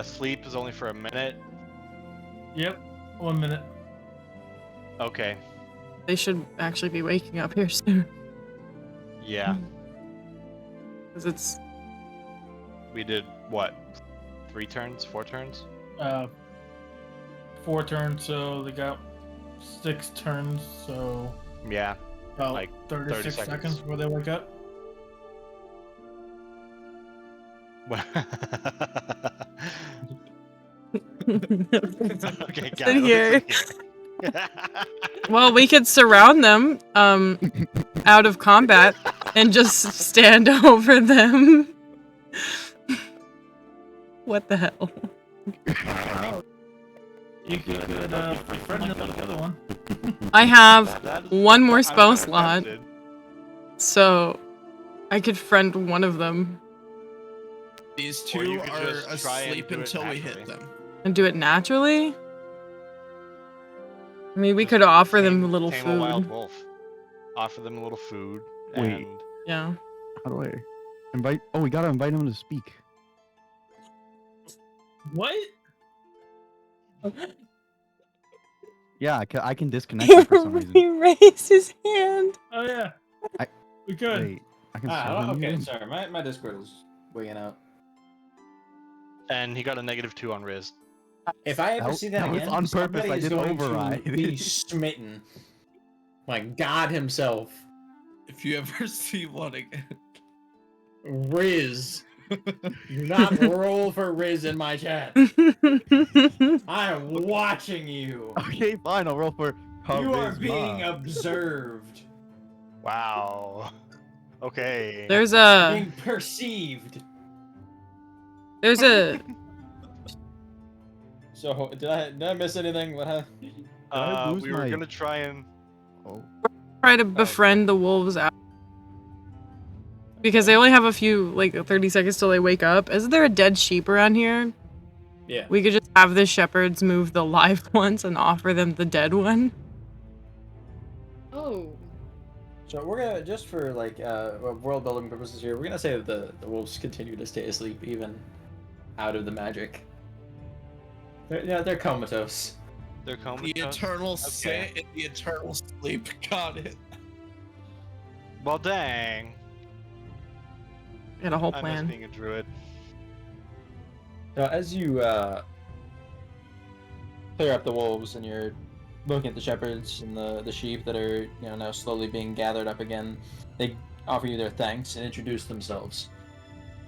Sleep is only for a minute? Yep, 1 minute. Okay. They should actually be waking up here soon. Yeah. Because it's... We did, what? 3 turns? 4 turns? 4 turns, so they got 6 turns, so Yeah. about Like 36 30 seconds before they wake up. Okay, got Sit it. here. Listen here. Well, we could surround them, out of combat, and just stand over them. What the hell? You could friend the other one. I have That is- one more I'm spell kinda slot, tempted. so I could friend one of them These Or you two could are just try and asleep do it until we hit naturally. them. and do it naturally. I mean, we Just could offer them a tame- little tame a wild food. wolf. Offer them a little food. Wait. And Yeah. How do I invite? Oh, we gotta invite him to speak. What? Yeah, I can disconnect him for some reason. He raised his hand. Oh yeah. I- We could. Wait, I can serve him okay, again? sorry. My Discord is wigging out. he got a -2 on Riz. If I ever see that that was again, on purpose, somebody I is didn't going override. to be smitten. Like God himself. If you ever see one again. Riz. Do not roll for Riz in my chat. I am watching you. Okay, fine. I'll roll for. You are charisma. being observed. Wow. Okay. There's Being perceived. a So did I miss anything? What happened? I lose We were my- gonna try and Oh, try to befriend the wolves out because they only have a few, like 30 seconds till they wake up. Isn't there a dead sheep around here? Yeah. We could just have the shepherds move the live ones and offer them the dead one. Oh. So we're gonna just for like world building purposes here. We're gonna say that the wolves continue to stay asleep even out of the magic. They're comatose. they're coming. The eternal Okay. sit and the eternal sleep. Got it. Well, dang. Got a whole I miss plan. being a druid. So as you clear up the wolves and you're looking at the shepherds and the sheep that are now slowly being gathered up again, they offer you their thanks and introduce themselves.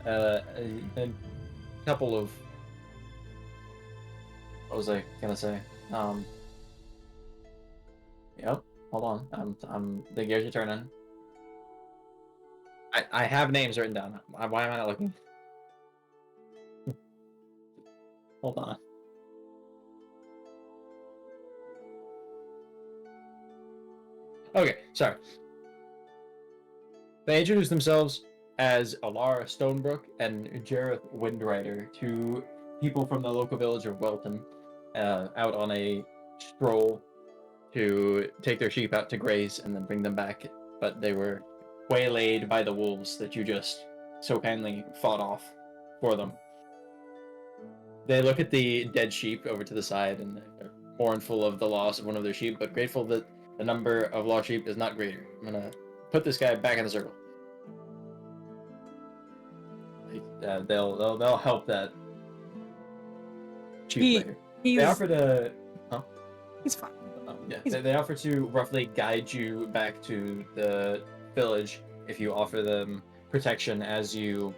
A couple of what was I gonna say? Yep. Hold on. The gears are turning. I have names written down. Why am I not looking? Hold on. Okay, sorry. They introduced themselves as Aelar Stonebrook and Jareth Windrider, two people from the local village of Welton, out on a stroll to take their sheep out to graze and then bring them back. But they were waylaid by the wolves that you just so kindly fought off for them. They look at the dead sheep over to the side and they're mournful of the loss of one of their sheep, but grateful that the number of lost sheep is not greater. I'm gonna put this guy back in the circle. They'll help that sheep later. They offer to. Huh? He's fine. Yeah, they offer to roughly guide you back to the village if you offer them protection as you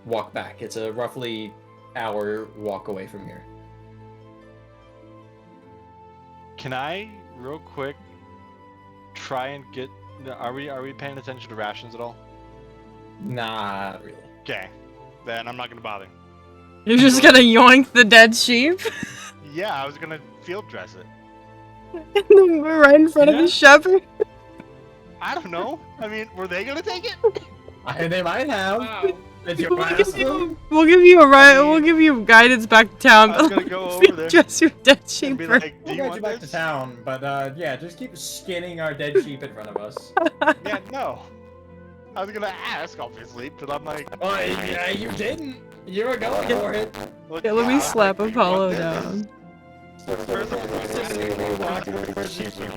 walk back. It's a roughly hour walk away from here. Can I, real quick, try and get? Are we paying attention to rations at all? Nah, not really. Okay, then I'm not gonna bother. You're just gonna yoink the dead sheep? Yeah, I was gonna field dress it. Right in front of the shepherd? I don't know. I mean, were they gonna take it? They might have. Wow. Did you ask them? We'll give you a ride. We'll give you guidance back to town. I was gonna go over there Dress your dead sheep. and be first. like, "Do We'll you get want you back this?" to town, but yeah, just keep skinning our dead sheep in front of us. Yeah, no. I was gonna ask, obviously, but I'm like, Oh, yeah, you didn't. You were going for it. look, Yeah, let me yeah, slap like, Apollo "Do you want this?" down. First of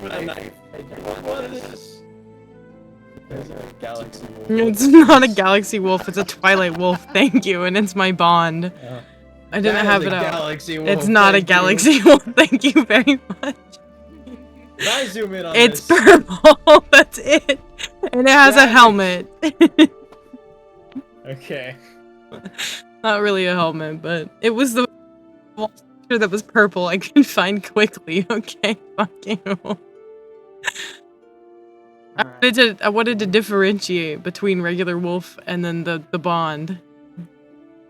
all, A knife. What is this? There's a galaxy wolf. It's not a galaxy wolf. It's a twilight wolf. Thank you, and it's my bond. I didn't That have is it a out. galaxy wolf, It's not a thank you. galaxy wolf. Thank you very much. Can I zoom in on It's this? purple. That's it, and it has a That is- helmet. Okay. Not really a helmet, but it was the monster that was purple. I couldn't find quickly. Okay, fuck you. I wanted to differentiate between regular wolf and then the bond.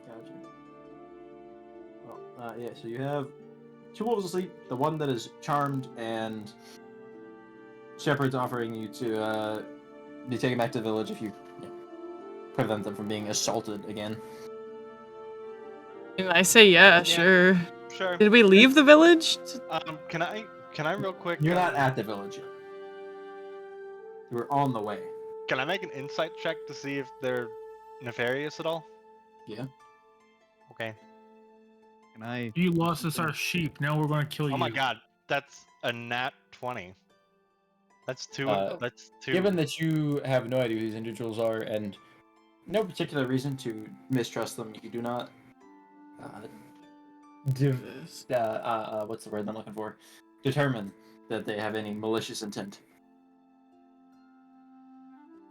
Gotcha. Well, yeah, so you have two wolves asleep, the one that is charmed, and Shepard's offering you to be taken back to the village if you prevent them from being assaulted again. And I say yeah, Yeah. sure. sure. Did we leave the village? Can I real quick? You're not at the village yet. You were on the way. Can I make an insight check to see if they're nefarious at all? Yeah. Okay. Can I? You lost us our sheep. Now we're going to kill you. Oh my god, that's a nat 20. That's two. That's two. Given that you have no idea who these individuals are and no particular reason to mistrust them, you do not what's the word I'm looking for? Determine that they have any malicious intent.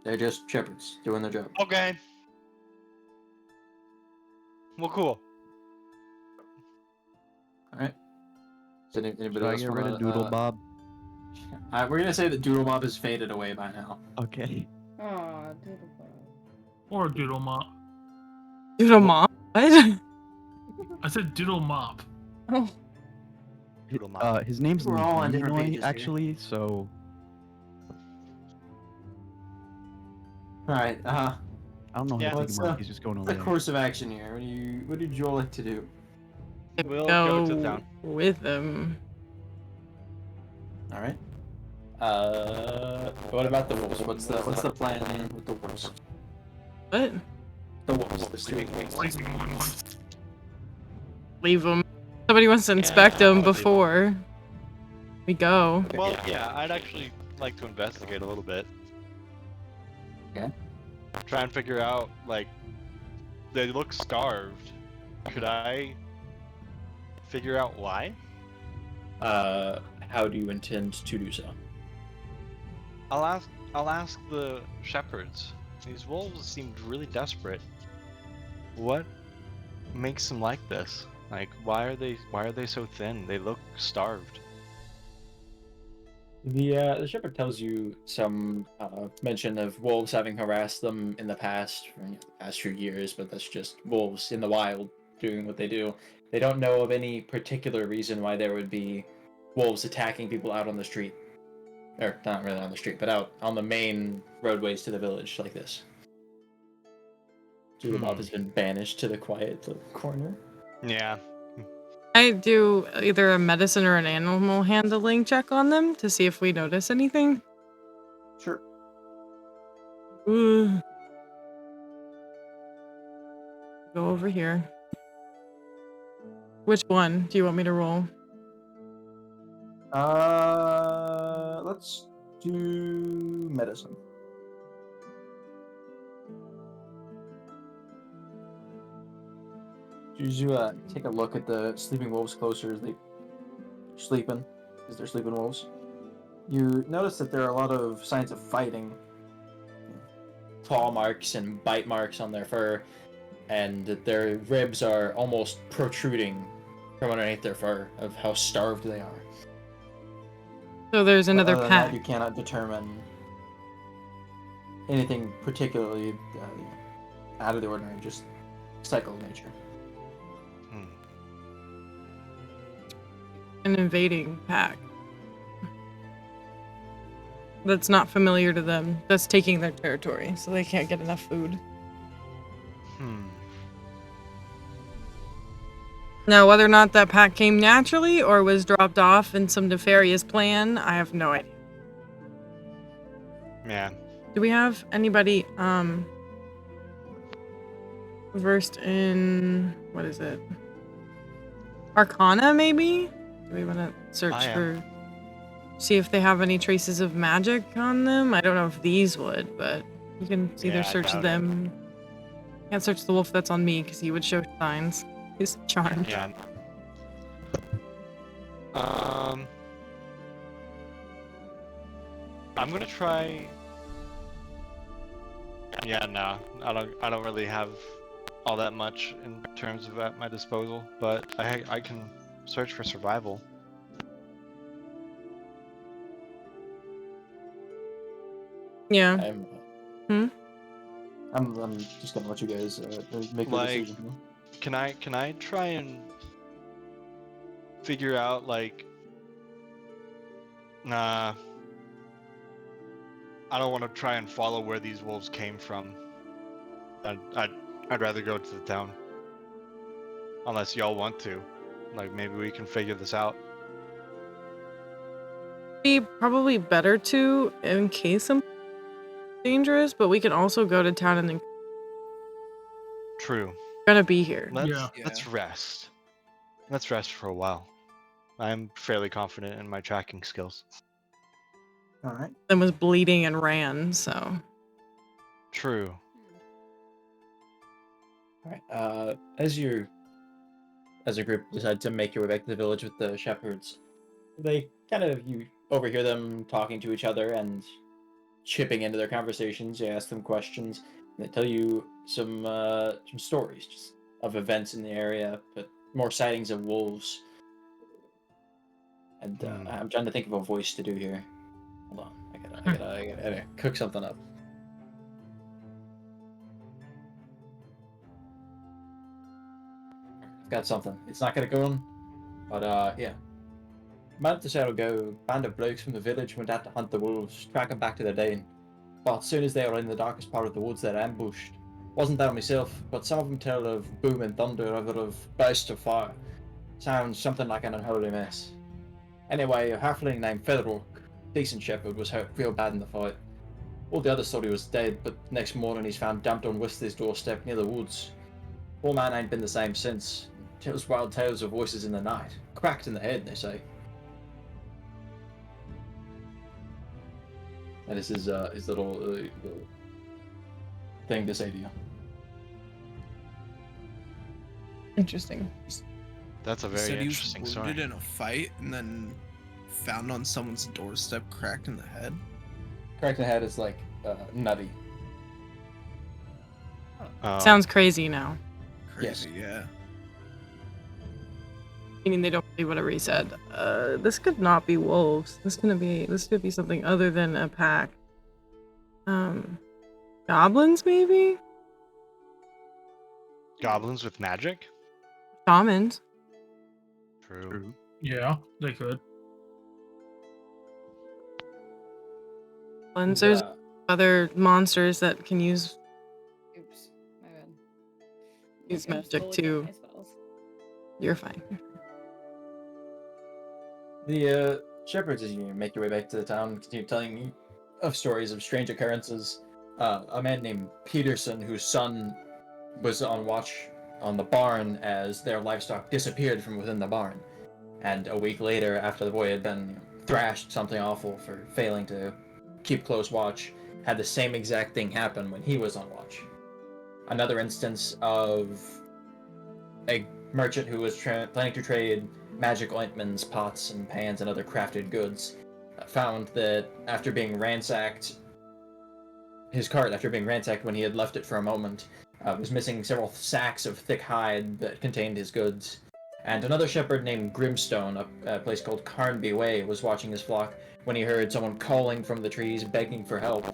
They're just shepherds doing their job. Okay. Well, cool. All right. Does anybody Should I else get want rid of Doodle Bob? We're gonna say that Doodle Bob has faded away by now. Okay. Aw, Doodle Bob. Or Doodle Mop. Doodle mom? What? I said Doodle Mop. Oh. Doodle Mop. His name's We're all on different Illinois, pages here. actually, so All right. I don't know Yeah, how to let's, take him out. He's just going over the there. course of action here. What did you all like to do? We'll go to town. with them. All right. What about the wolves? What's the plan with the wolves? What? The wolves. The sleeping wolves. Leave them. Somebody wants to inspect them before we go. Well, yeah, I'd actually like to investigate a little bit. Okay. Try and figure out, like, they look starved. Could I figure out why? How do you intend to do so? I'll ask the shepherds. These wolves seemed really desperate. What makes them like this? Like, why are they so thin? They look starved. The shepherd tells you some mention of wolves having harassed them in the past, for, the past few years, but that's just wolves in the wild doing what they do. They don't know of any particular reason why there would be wolves attacking people out on the street. Or, not really on the street, but out on the main roadways to the village like this. Doodle Bob has been banished to the quiet little corner. Yeah. I do either a medicine or an animal handling check on them to see if we notice anything. Sure. Ooh. Go over here. Which one do you want me to roll? let's do medicine. You take a look at the sleeping wolves closer as they sleeping, as they're sleeping wolves. You notice that there are a lot of signs of fighting. Claw marks and bite marks on their fur, and that their ribs are almost protruding from underneath their fur of how starved they are. So there's But another other than that, pack. you cannot determine anything particularly out of the ordinary, just cycle of nature. Hmm. An invading pack. That's not familiar to them. That's taking their territory, so they can't get enough food. Hmm. Now, whether or not that pack came naturally or was dropped off in some nefarious plan, I have no idea. Man. Do we have anybody versed in what is it? Arcana, maybe? Do we want to search I am. for see if they have any traces of magic on them? I don't know if these would, but you can either Yeah, I search doubt it. them. Can't search the wolf that's on me because he would show signs. He's charmed. Yeah. I'm gonna try. Yeah, no, I don't really have all that much in terms of at my disposal, but I can search for survival. Yeah. I'm just gonna let you guys make your Like, decision. Can I try and figure out like? Nah, I don't want to try and follow where these wolves came from. I'd rather go to the town. Unless y'all want to. Like, maybe we can figure this out. Be probably better to in case something dangerous, but we can also go to town and then True. gonna be here. Let's rest. Let's rest for a while. I'm fairly confident in my tracking skills. All right. Then was bleeding and ran, so True. All right. As a group, decide to make your way back to the village with the shepherds. They you overhear them talking to each other and chipping into their conversations. You ask them questions. And they tell you some stories just of events in the area, but more sightings of wolves. And I'm trying to think of a voice to do here. Hold on, I gotta cook something up. I've got something. It's not gonna go on, but yeah. A month or so ago, a band of blokes from the village went out to hunt the wolves, track them back to their den. But as soon as they were in the darkest part of the woods, they were ambushed. Wasn't there myself, but some of them tell of boom and thunder, other of bursts of fire. Sounds something like an unholy mess. Anyway, a halfling named Featherwalk, decent shepherd, was hurt real bad in the fight. All the others thought he was dead, but next morning he's found dumped on Wesley's doorstep near the woods. Poor man ain't been the same since. Tells wild tales of voices in the night. Cracked in the head, they say. And this is his little thing to say to you. interesting. That's a He very said he was interesting wounded story. in a fight and then found on someone's doorstep, cracked in the head. Cracked in the head is like nutty. Sounds crazy now. Crazy, yeah. Meaning they don't believe whatever he said. This could not be wolves. This could be something other than a pack. Goblins maybe? Goblins with magic? Shamans. True. Yeah, they could. And there's other monsters that can use Oops, my bad. use I'm just magic totally too. on my spells. You're fine. The shepherds, as you make your way back to the town, continue telling you of stories of strange occurrences. A man named Peterson, whose son was on watch on the barn as their livestock disappeared from within the barn. And a week later, after the boy had been thrashed something awful for failing to keep close watch, had the same exact thing happen when he was on watch. Another instance of a merchant who was planning to trade magic ointments, pots, and pans, and other crafted goods found that after being ransacked, his cart, after being ransacked when he had left it for a moment, was missing several sacks of thick hide that contained his goods. And another shepherd named Grimstone, a place called Carnby Way, was watching his flock when he heard someone calling from the trees, begging for help.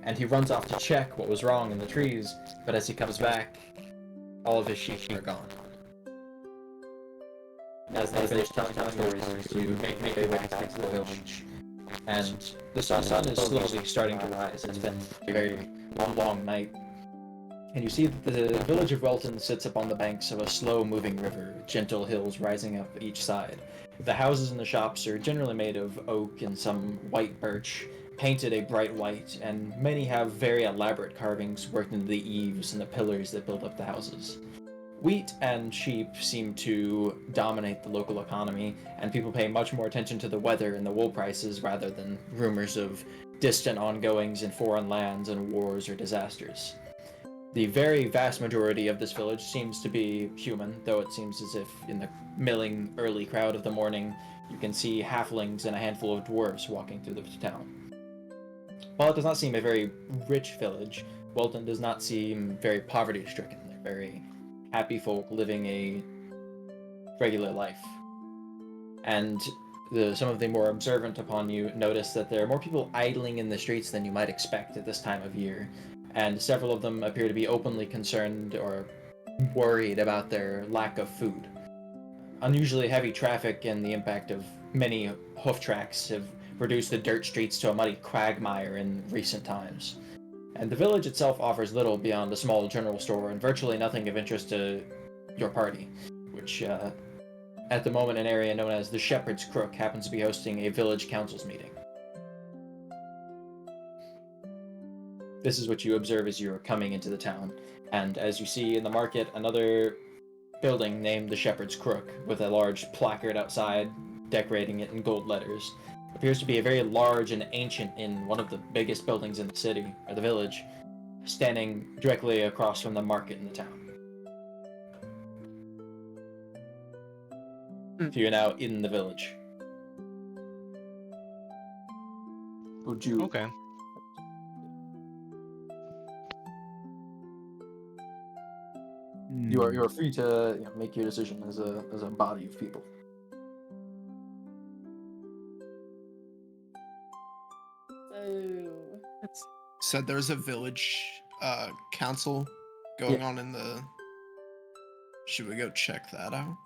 And he runs off to check what was wrong in the trees, but as he comes back, all of his sheep are gone. As they finish telling stories, you make their way back to the village. And the sun is slowly starting to rise. It's been a very long night. And you see that the village of Welton sits upon the banks of a slow-moving river, with gentle hills rising up each side. The houses and the shops are generally made of oak and some white birch, painted a bright white, and many have very elaborate carvings worked into the eaves and the pillars that build up the houses. Wheat and sheep seem to dominate the local economy, and people pay much more attention to the weather and the wool prices rather than rumors of distant ongoings in foreign lands and wars or disasters. The very vast majority of this village seems to be human, though it seems as if in the milling early crowd of the morning you can see halflings and a handful of dwarves walking through the town. While it does not seem a very rich village, Welton does not seem very poverty-stricken. They're very happy folk living a regular life. And some of the more observant upon you notice that there are more people idling in the streets than you might expect at this time of year, and several of them appear to be openly concerned or worried about their lack of food. Unusually heavy traffic and the impact of many hoof tracks have reduced the dirt streets to a muddy quagmire in recent times. And the village itself offers little beyond a small general store and virtually nothing of interest to your party, which at the moment an area known as the Shepherd's Crook happens to be hosting a village council's meeting. This is what you observe as you're coming into the town, and as you see in the market, another building named the Shepherd's Crook, with a large placard outside decorating it in gold letters, appears to be a very large and ancient inn, one of the biggest buildings in the city, or the village, standing directly across from the market in the town. So you're now in the village. Would you... Okay. You are free to make your decision as a body of people. So Said there's a village council going on in the. Should we go check that out?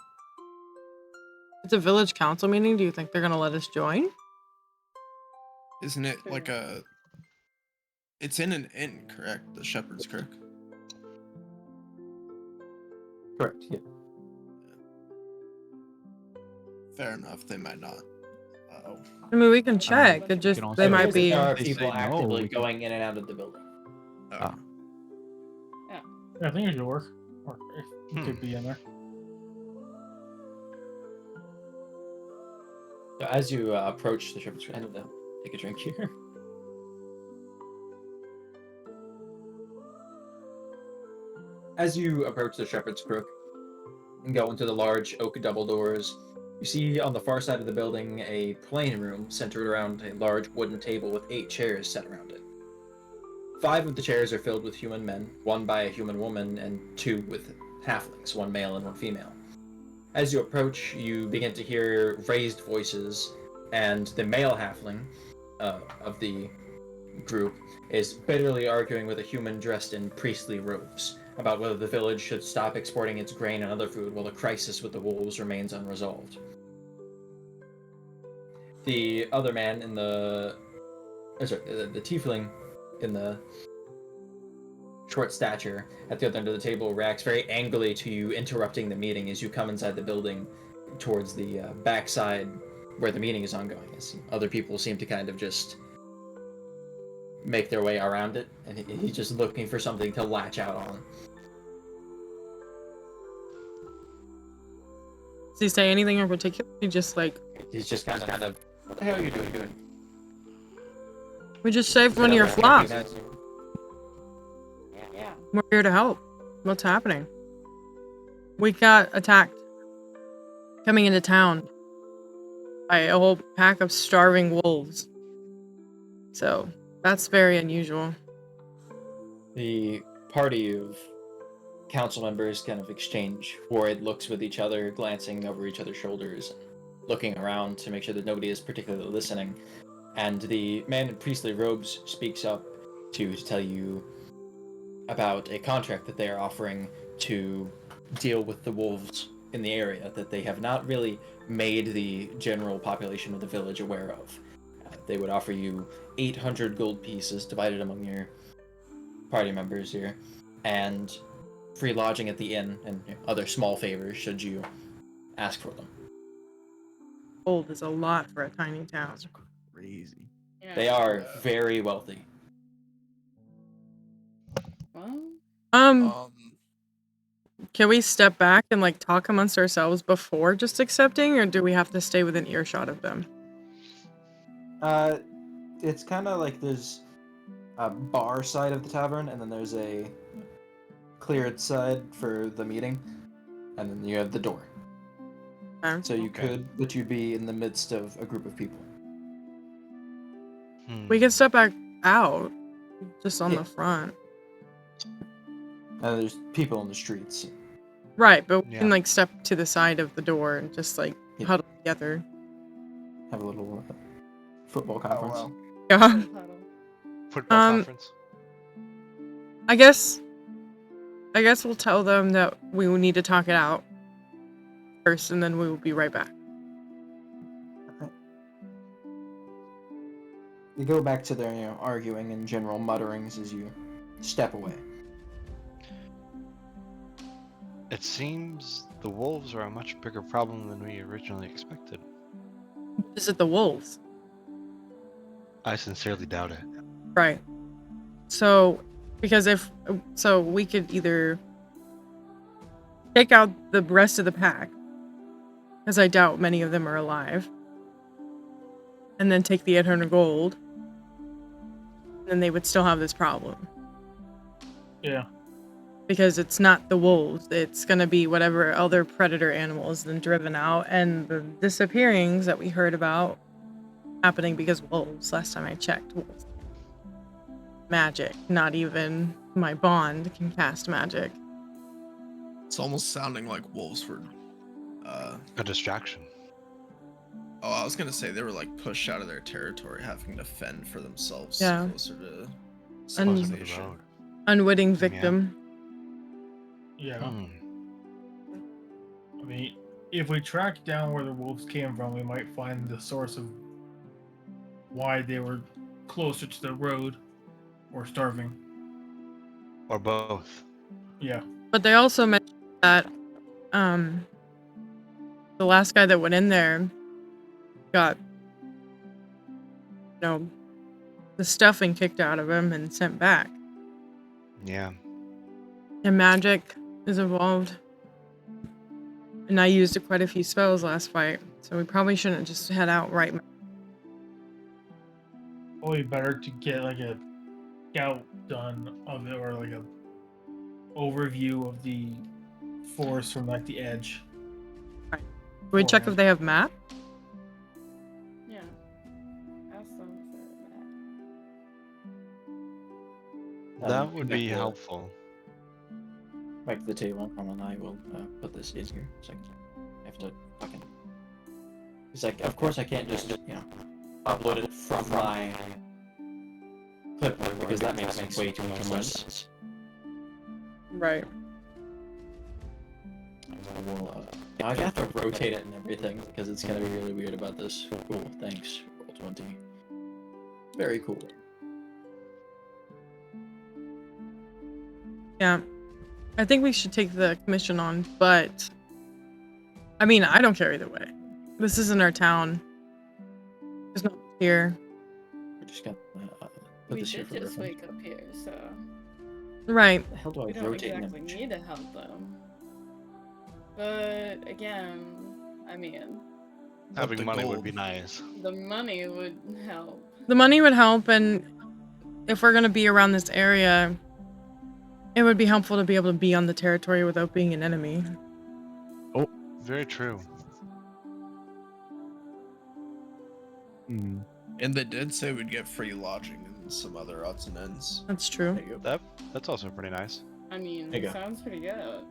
It's a village council meeting. Do you think they're gonna let us join? Isn't it like a? It's in an inn, correct? The Shepherd's Crook. Correct, yeah. Fair enough. They might not. I mean, we can check. It just can they also- might be. There are They people say no, actively we can- going in and out of the building. Oh. Yeah, I think it should work. Or if you Hmm. could be in there. So as you approach the Shepherd's Crook, I don't know, take a drink here. As you approach the Shepherd's Crook and go into the large oak double doors, you see on the far side of the building a plain room centered around a large wooden table with 8 chairs set around it. 5 of the chairs are filled with human men, 1 by a human woman, and 2 with halflings, 1 male and 1 female. As you approach, you begin to hear raised voices, and the male halfling of the group is bitterly arguing with a human dressed in priestly robes about whether the village should stop exporting its grain and other food while the crisis with the wolves remains unresolved. The other man in the tiefling in the short stature at the other end of the table reacts very angrily to you interrupting the meeting as you come inside the building towards the backside where the meeting is ongoing. As other people seem to kind of just make their way around it, and he's just looking for something to latch out on. Does he say anything in particular? He just like He's just kind of What the hell are you doing? We just saved one of your flocks. Yeah. We're here to help. What's happening? We got attacked coming into town by a whole pack of starving wolves. So, that's very unusual. The party of council members kind of exchange worried looks with each other, glancing over each other's shoulders, looking around to make sure that nobody is particularly listening. And the man in priestly robes speaks up to tell you about a contract that they are offering to deal with the wolves in the area that they have not really made the general population of the village aware of. They would offer you 800 gold pieces divided among your party members here, and free lodging at the inn, and other small favors should you ask for them. Gold is a lot for a tiny town. That's crazy. Yeah. They are very wealthy. Well, Um, Can we step back and like talk amongst ourselves before just accepting, or do we have to stay within earshot of them? It's kind of like there's a bar side of the tavern, and then there's a cleared side for the meeting, and then you have the door. Okay. So you Okay. could, but you'd be in the midst of a group of people. We can step back out, just on Yeah. the front. And there's people in the streets. Right, but we Yeah. can like step to the side of the door and just like Yeah. huddle together. Have a little football conference. well. Yeah. Football Um, conference. I guess we'll tell them that we will need to talk it out first, and then we will be right back. You go back to their, arguing and general mutterings as you step away. It seems the wolves are a much bigger problem than we originally expected. Is it the wolves? I sincerely doubt it. Right. So, because we could either take out the rest of the pack, because I doubt many of them are alive, and then take the 800 gold, then they would still have this problem. Yeah. Because it's not the wolves, it's gonna be whatever other predator animal is then driven out, and the disappearings that we heard about happening because of wolves. Last time I checked, wolves. Magic. Not even my bond can cast magic. It's almost sounding like wolves were. A distraction. Oh, I was gonna say they were like pushed out of their territory, having to fend for themselves Yeah. closer to Closer to the civilization. road. Unwitting victim. Yeah. Hmm. I mean, if we track down where the wolves came from, we might find the source of why they were closer to the road or starving. Or both. Yeah. But they also mentioned that the last guy that went in there got the stuffing kicked out of him and sent back. Yeah. And magic is involved. And I used quite a few spells last fight, so we probably shouldn't just head out right now. Probably better to get like a scout done of it, or like a overview of the forest from like the edge. Can we check if they have map? yeah. Ask them for that. That would be Connect the- helpful. Back to the table, and I will put this in here. So I have to fucking. It's like, of course I can't just upload it from my clipboard because that makes way too much sense. Right. I will, I have to rotate it and everything because it's gonna be really weird about this. Cool, thanks. Roll20. Very cool. Yeah. I think we should take the commission on, but I mean, I don't care either way. This isn't our town. There's no one here. We just got put We this here did for just reference. wake up here, so Right. The hell do I we don't rotate an exactly image? need to help them. But again, I mean, Having the money would gold. be nice. The money would help. The money would help, and if we're gonna be around this area, it would be helpful to be able to be on the territory without being an enemy. Very true. Hmm. And they did say we'd get free lodging and some other odds and ends. That's true. There you go. That's also pretty nice. I mean, There you go. sounds pretty good.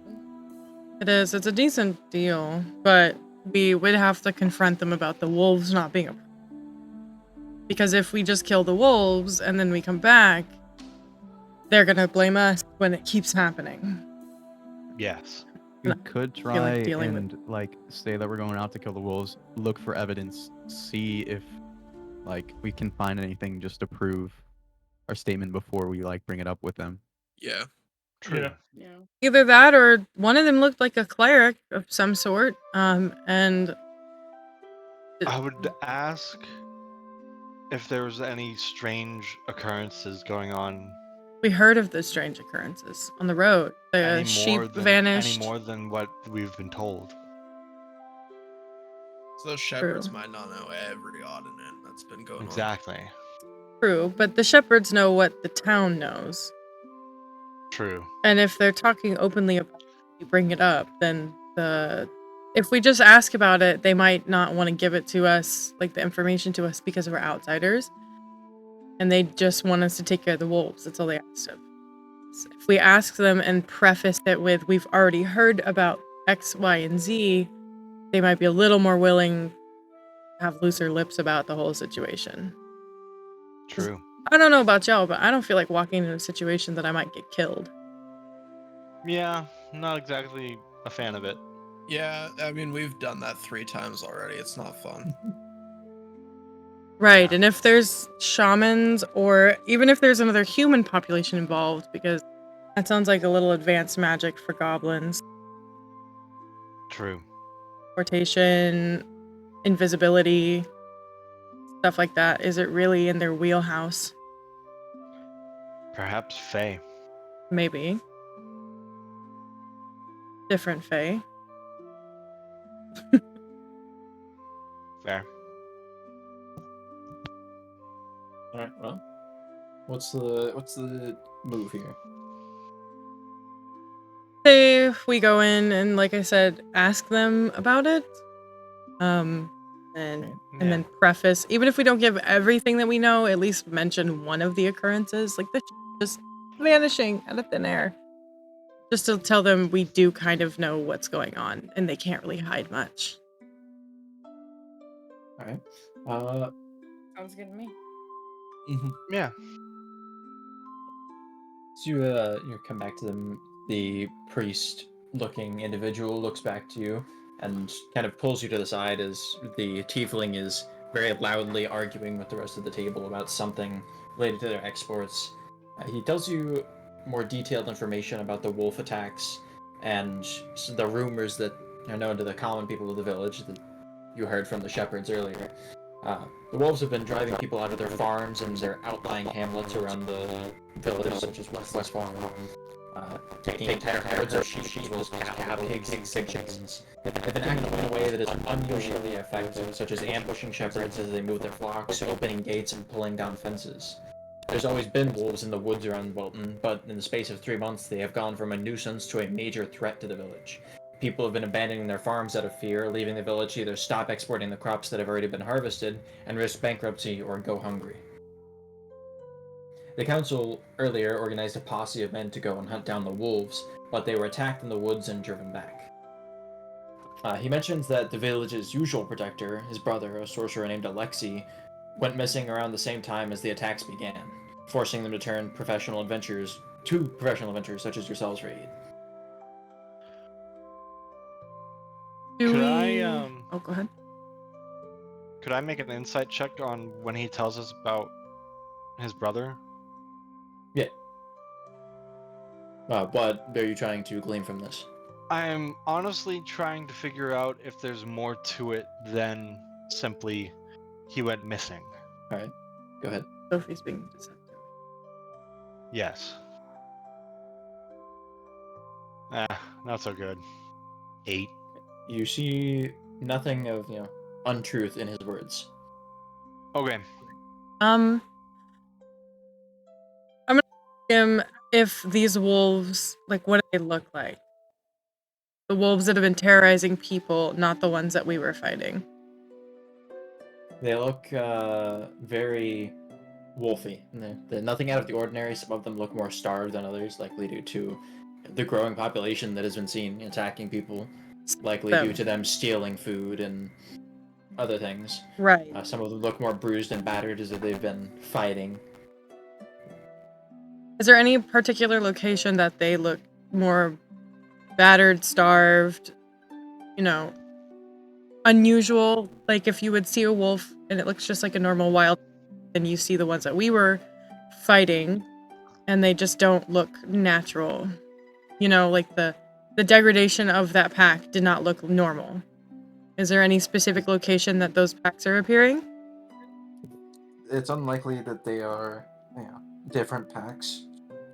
It is. It's a decent deal, but we would have to confront them about the wolves not being a. Because if we just kill the wolves and then we come back, they're gonna blame us when it keeps happening. Yes. We And could feel try like dealing with- and like say that we're going out to kill the wolves, look for evidence, see if like we can find anything just to prove our statement before we like bring it up with them. Yeah. True. Yeah. Yeah. Either that or one of them looked like a cleric of some sort. And I would ask if there was any strange occurrences going on. we heard of the strange occurrences on the road. The sheep vanished. Any more than what we've been told. So those shepherds True. might not know every odd and end that's been going on. Exactly. True, but the shepherds know what the town knows. True. And if they're talking openly about it, you bring it up, then if we just ask about it, they might not want to give it to us, like the information to us, because we're outsiders. And they just want us to take care of the wolves. That's all they asked of. So if we ask them and preface it with, we've already heard about X, Y, and Z, they might be a little more willing to have looser lips about the whole situation. True. I don't know about y'all, but I don't feel like walking in a situation that I might get killed. Yeah, not exactly a fan of it. Yeah, I mean, we've done that 3 times already. It's not fun. Right, Yeah. and if there's shamans or even if there's another human population involved, because that sounds like a little advanced magic for goblins. True. Portation, invisibility, stuff like that. Is it really in their wheelhouse? Perhaps Fae. Maybe. Different Fae. Fair. All right. Well, what's the move here? Say if we go in and, like I said, ask them about it, and then preface, even if we don't give everything that we know, at least mention one of the occurrences, like the just vanishing out of thin air, just to tell them we do kind of know what's going on and they can't really hide much. All right. Sounds good to me. Yeah. So you come back to them. The priest-looking individual looks back to you and kind of pulls you to the side as the tiefling is very loudly arguing with the rest of the table about something related to their exports. He tells you more detailed information about the wolf attacks and the rumors that are known to the common people of the village that you heard from the shepherds earlier. The wolves have been driving people out of their farms and their outlying hamlets around the village, such as West Farm, taking entire herds of sheep as well as cattle, pigs, and chickens. They've been acting in a way that is unusually effective, such as ambushing shepherds as they move their flocks, opening gates, and pulling down fences. There's always been wolves in the woods around Wilton, but in the space of 3 months they have gone from a nuisance to a major threat to the village. People have been abandoning their farms out of fear, leaving the village to either stop exporting the crops that have already been harvested and risk bankruptcy or go hungry. The council earlier organized a posse of men to go and hunt down the wolves, but they were attacked in the woods and driven back. He mentions that the village's usual protector, his brother, a sorcerer named Alexi, went missing around the same time as the attacks began, forcing them to turn professional adventurers such as yourselves for aid. Could I Oh, go ahead. Could I make an insight check on when he tells us about his brother? Yeah. What are you trying to glean from this? I'm honestly trying to figure out if there's more to it than simply he went missing. All right. Go ahead. Sophie's being deceptive. Yes. Not so good. 8. You see nothing of, untruth in his words. Okay. I'm gonna ask him if these wolves, like, what do they look like? The wolves that have been terrorizing people, not the ones that we were fighting. They look very wolfy. They're nothing out of the ordinary. Some of them look more starved than others, likely due to the growing population that has been seen attacking people, likely due to them stealing food and other things. Right. Some of them look more bruised and battered as if they've been fighting. Is there any particular location that they look more battered, starved, unusual? Like if you would see a wolf and it looks just like a normal wild, and you see the ones that we were fighting and they just don't look natural. Like the degradation of that pack did not look normal. Is there any specific location that those packs are appearing? It's unlikely that they are, different packs.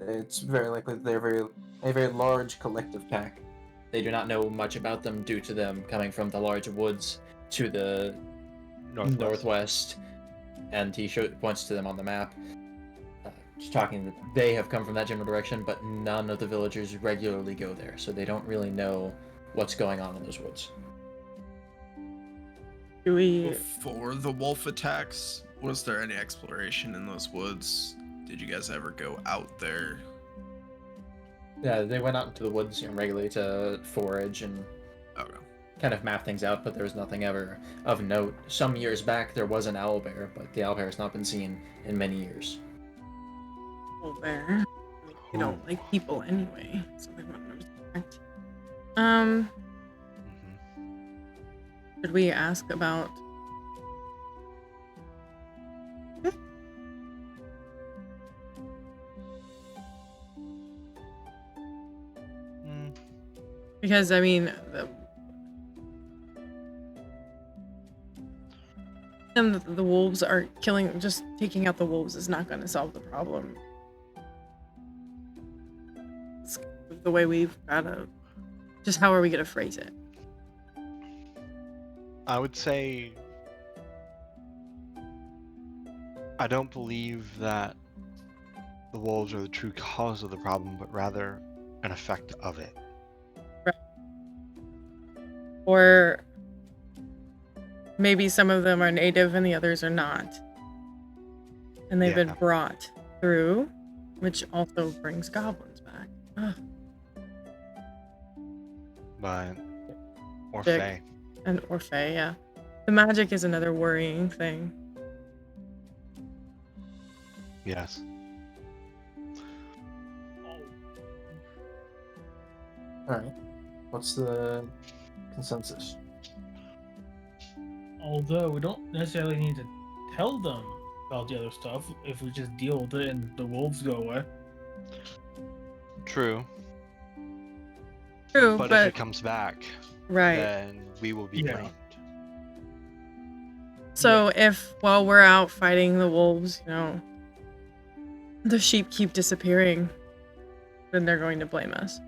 It's very likely that they're a very large collective pack. They do not know much about them due to them coming from the large woods to the northwest, and he points to them on the map, just talking that they have come from that general direction, but none of the villagers regularly go there, so they don't really know what's going on in those woods. Before the wolf attacks, was there any exploration in those woods? Did you guys ever go out there? Yeah, they went out into the woods regularly to forage and kind of map things out, but there was nothing ever of note. Some years back, there was an owlbear, but the owlbear has not been seen in many years. Owlbear. They don't like people anyway, so they wouldn't respect. Should we ask about? Because I mean, the wolves are killing. Just taking out the wolves is not going to solve the problem. It's the way we've got to. Just how are we going to phrase it? I would say I don't believe that the wolves are the true cause of the problem, but rather an effect of it. Right. Or maybe some of them are native and the others are not. And they've been brought through, which also brings goblins back. Ugh. But or fae. Or fae, yeah. The magic is another worrying thing. Yes. Alright. What's the consensus? Although we don't necessarily need to tell them about the other stuff if we just deal with it and the wolves go away. True. True, but if it comes back, then we will be blamed. So if while we're out fighting the wolves, the sheep keep disappearing, then they're going to blame us.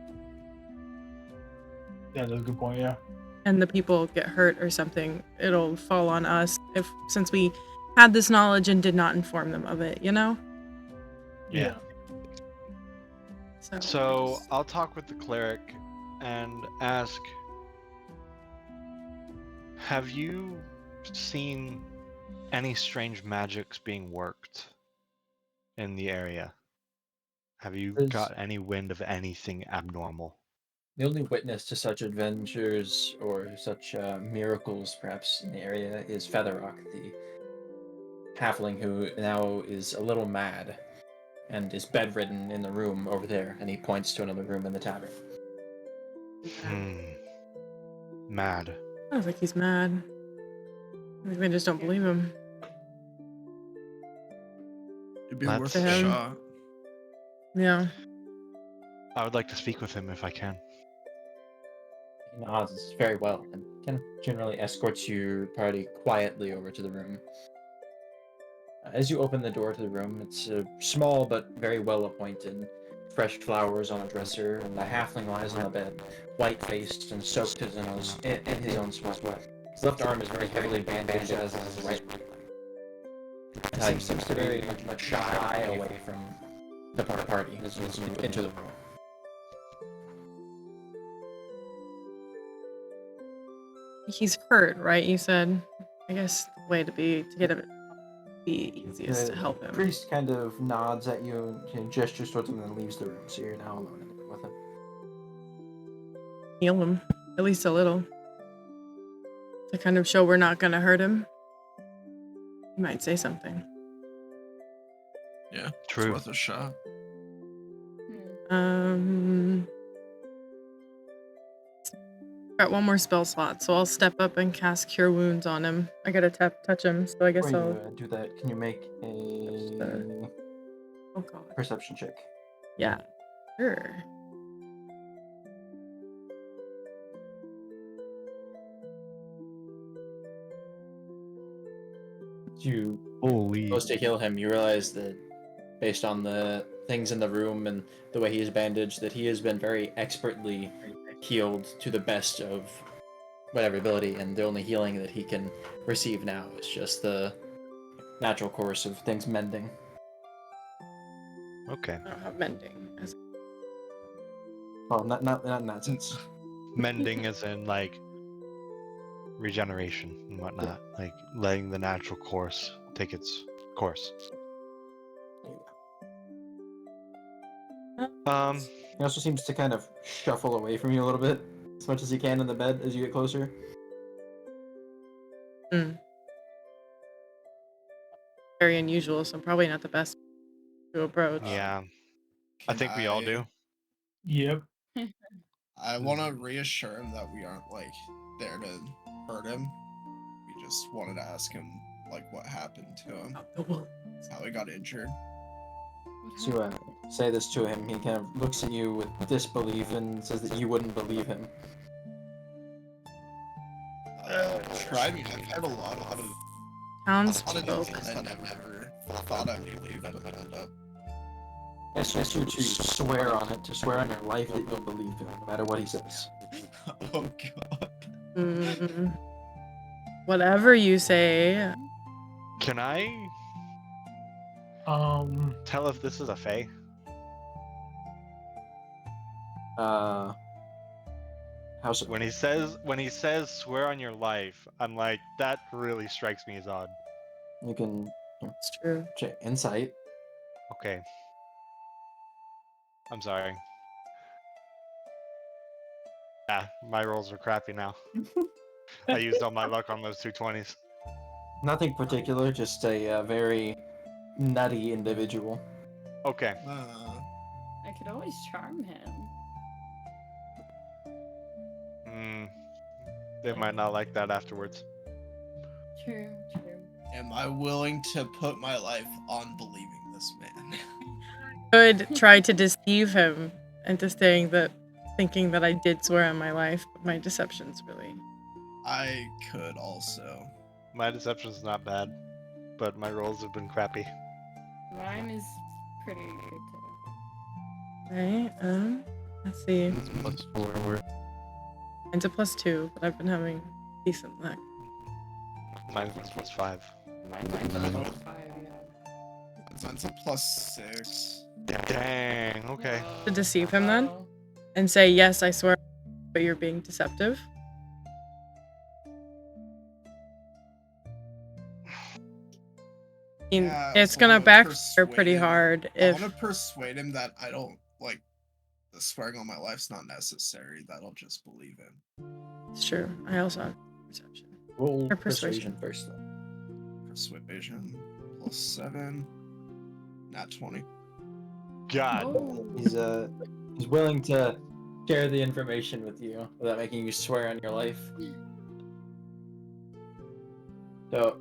Yeah, that's a good point, yeah. And the people get hurt or something, it'll fall on us since we had this knowledge and did not inform them of it, Yeah. So I'll talk with the cleric and ask, have you seen any strange magics being worked in the area? Have you got any wind of anything abnormal? The only witness to such adventures or such miracles, perhaps, in the area is Featherrock, the halfling who now is a little mad and is bedridden in the room over there, and he points to another room in the tavern. Mad. I don't think he's mad. I think they just don't believe him. It'd be worth a shot. Yeah. I would like to speak with him if I can. He nods very well and can generally escort your party quietly over to the room. As you open the door to the room, it's small but very well appointed. Fresh flowers on a dresser, and the halfling lies on the bed, white-faced and soaked in his own sweat. His left arm is very heavily bandaged, as is his right leg. He seems to very much shy away from the party as you move into the room. He's hurt, right? You said. I guess the way to get it be easiest to help him. The priest kind of nods at you and gestures towards him and then leaves the room, so you're now alone with him. Heal him, at least a little, to kind of show we're not gonna hurt him. He might say something. Yeah, True. It's worth a shot. Got one more spell slot, so I'll step up and cast Cure Wounds on him. I gotta touch him, so I guess Before I'll. you do that, can you make a Oh god. perception check? Yeah. Sure. You Holy. supposed to heal him, you realize that based on the things in the room and the way he is bandaged, that he has been very expertly healed to the best of whatever ability, and the only healing that he can receive now is just the natural course of things mending. Okay. I don't have mending. Oh, not in that sense. Mending as in like regeneration and whatnot, like letting the natural course take its course. He also seems to kind of shuffle away from you a little bit, as much as he can in the bed as you get closer. Very unusual, so probably not the best to approach. Yeah, I think we all do. Yep. I want to reassure him that we aren't like there to hurt him. We just wanted to ask him like what happened to him, how he got injured. So you say this to him, he kind of looks at you with disbelief and says that you wouldn't believe him. Tried me. I've had a lot of Townsfolk. I never thought I'd believe it would end up. Asks you to swear on it, to swear on your life that you'll believe him, no matter what he says. Oh god. Whatever you say. Can I tell if this is a fae? How's it? When he says swear on your life, I'm like, that really strikes me as odd. You can It's true. check insight. Okay. I'm sorry. Yeah, my rolls are crappy now. I used all my luck on those 220s. Nothing particular, just a very nutty individual. Okay. I could always charm him. They might not like that afterwards. True. Am I willing to put my life on believing this man? Could try to deceive him into thinking that I did swear on my life, but my deception's really. I could also. My deception's not bad, but my rolls have been crappy. Mine is pretty good too. Right, let's see. It's +4. Mine's a +2, but I've been having decent luck. Mine was +5. Mine's a +5, yeah. Mine's a +6. Dang, okay. To deceive him then? And say, yes, I swear, but you're being deceptive? I mean, Yeah, it's so gonna I'm backfire pretty persuade him. hard I if. want to persuade him that I don't like the swearing on my life's not necessary. That I'll just believe him. It's true. I also have perception. Roll Or persuasion. persuasion first, though. Persuasion +7. Nat 20. God. Oh. He's willing to share the information with you without making you swear on your life. So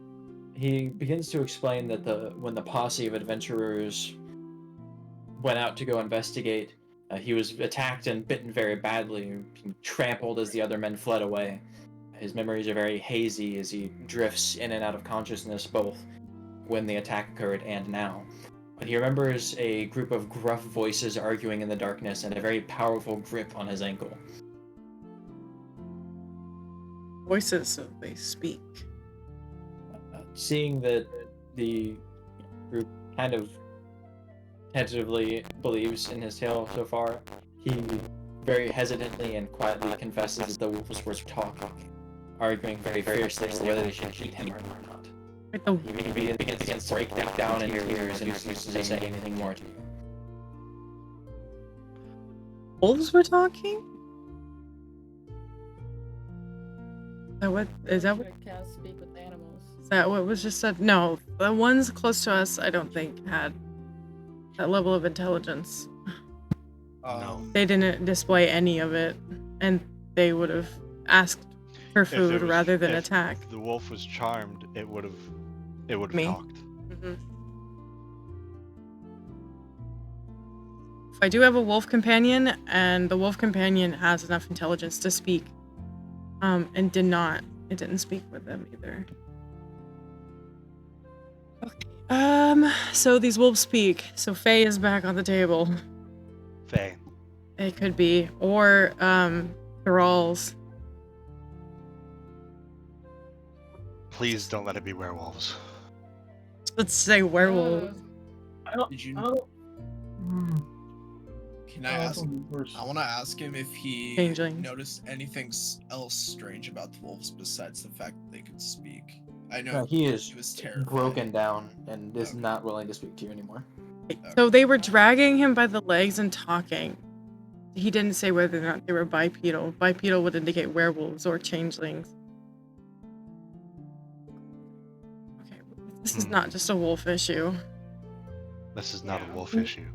he begins to explain that when the posse of adventurers went out to go investigate, he was attacked and bitten very badly, and trampled as the other men fled away. His memories are very hazy as he drifts in and out of consciousness, both when the attack occurred and now. But he remembers a group of gruff voices arguing in the darkness and a very powerful grip on his ankle. voices so they speak. Seeing that the group kind of tentatively believes in his tale so far, he very hesitantly and quietly confesses that the wolves were talking, arguing very fiercely over whether they should eat him or not. Like the He begins to break down in tears and refuses to say anything more to you. wolves were talking? Is that what Cats speak with animals. is that what was just said? No, the ones close to us I don't think had that level of intelligence. They didn't display any of it, and they would have asked for If it food was- rather than if attack. The wolf was charmed. It would have Me? talked. Mhm. If I do have a wolf companion, and the wolf companion has enough intelligence to speak, and it didn't speak with them either. Okay. So these wolves speak. So Faye is back on the table. Faye. It could be, or thralls. Please don't let it be werewolves. Let's say werewolves. Did you? Hmm. Can I ask? I want to ask him if he Changelings. noticed anything else strange about the wolves besides the fact that they could speak. I know No, he is was terrified. broken down and is Okay. not willing to speak to you anymore. So they were dragging him by the legs and talking. He didn't say whether or not they were bipedal. Bipedal would indicate werewolves or changelings. Okay, this is not just a wolf issue, This is not a wolf issue.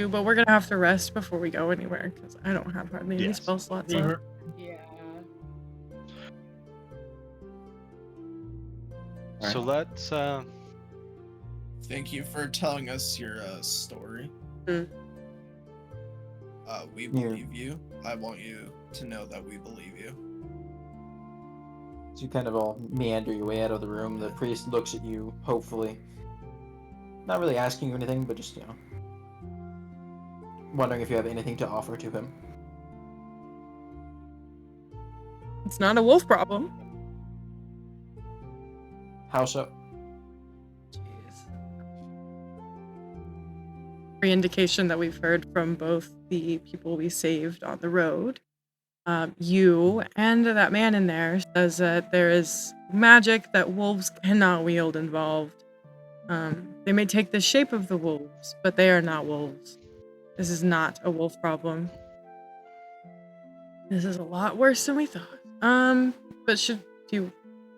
but we're gonna have to rest before we go anywhere because I don't have hardly any Yes. spell slots Yeah. left. Yeah. So let's Thank you for telling us your story. Mm. We believe you. I want you to know that we believe you. So you kind of all meander your way out of the room. The priest looks at you, hopefully. Not really asking you anything, but just, wondering if you have anything to offer to him. It's not a wolf problem. How so? Every indication that we've heard from both the people we saved on the road, you and that man in there, says that there is magic that wolves cannot wield involved. They may take the shape of the wolves, but they are not wolves. This is not a wolf problem. This is a lot worse than we thought. But should you...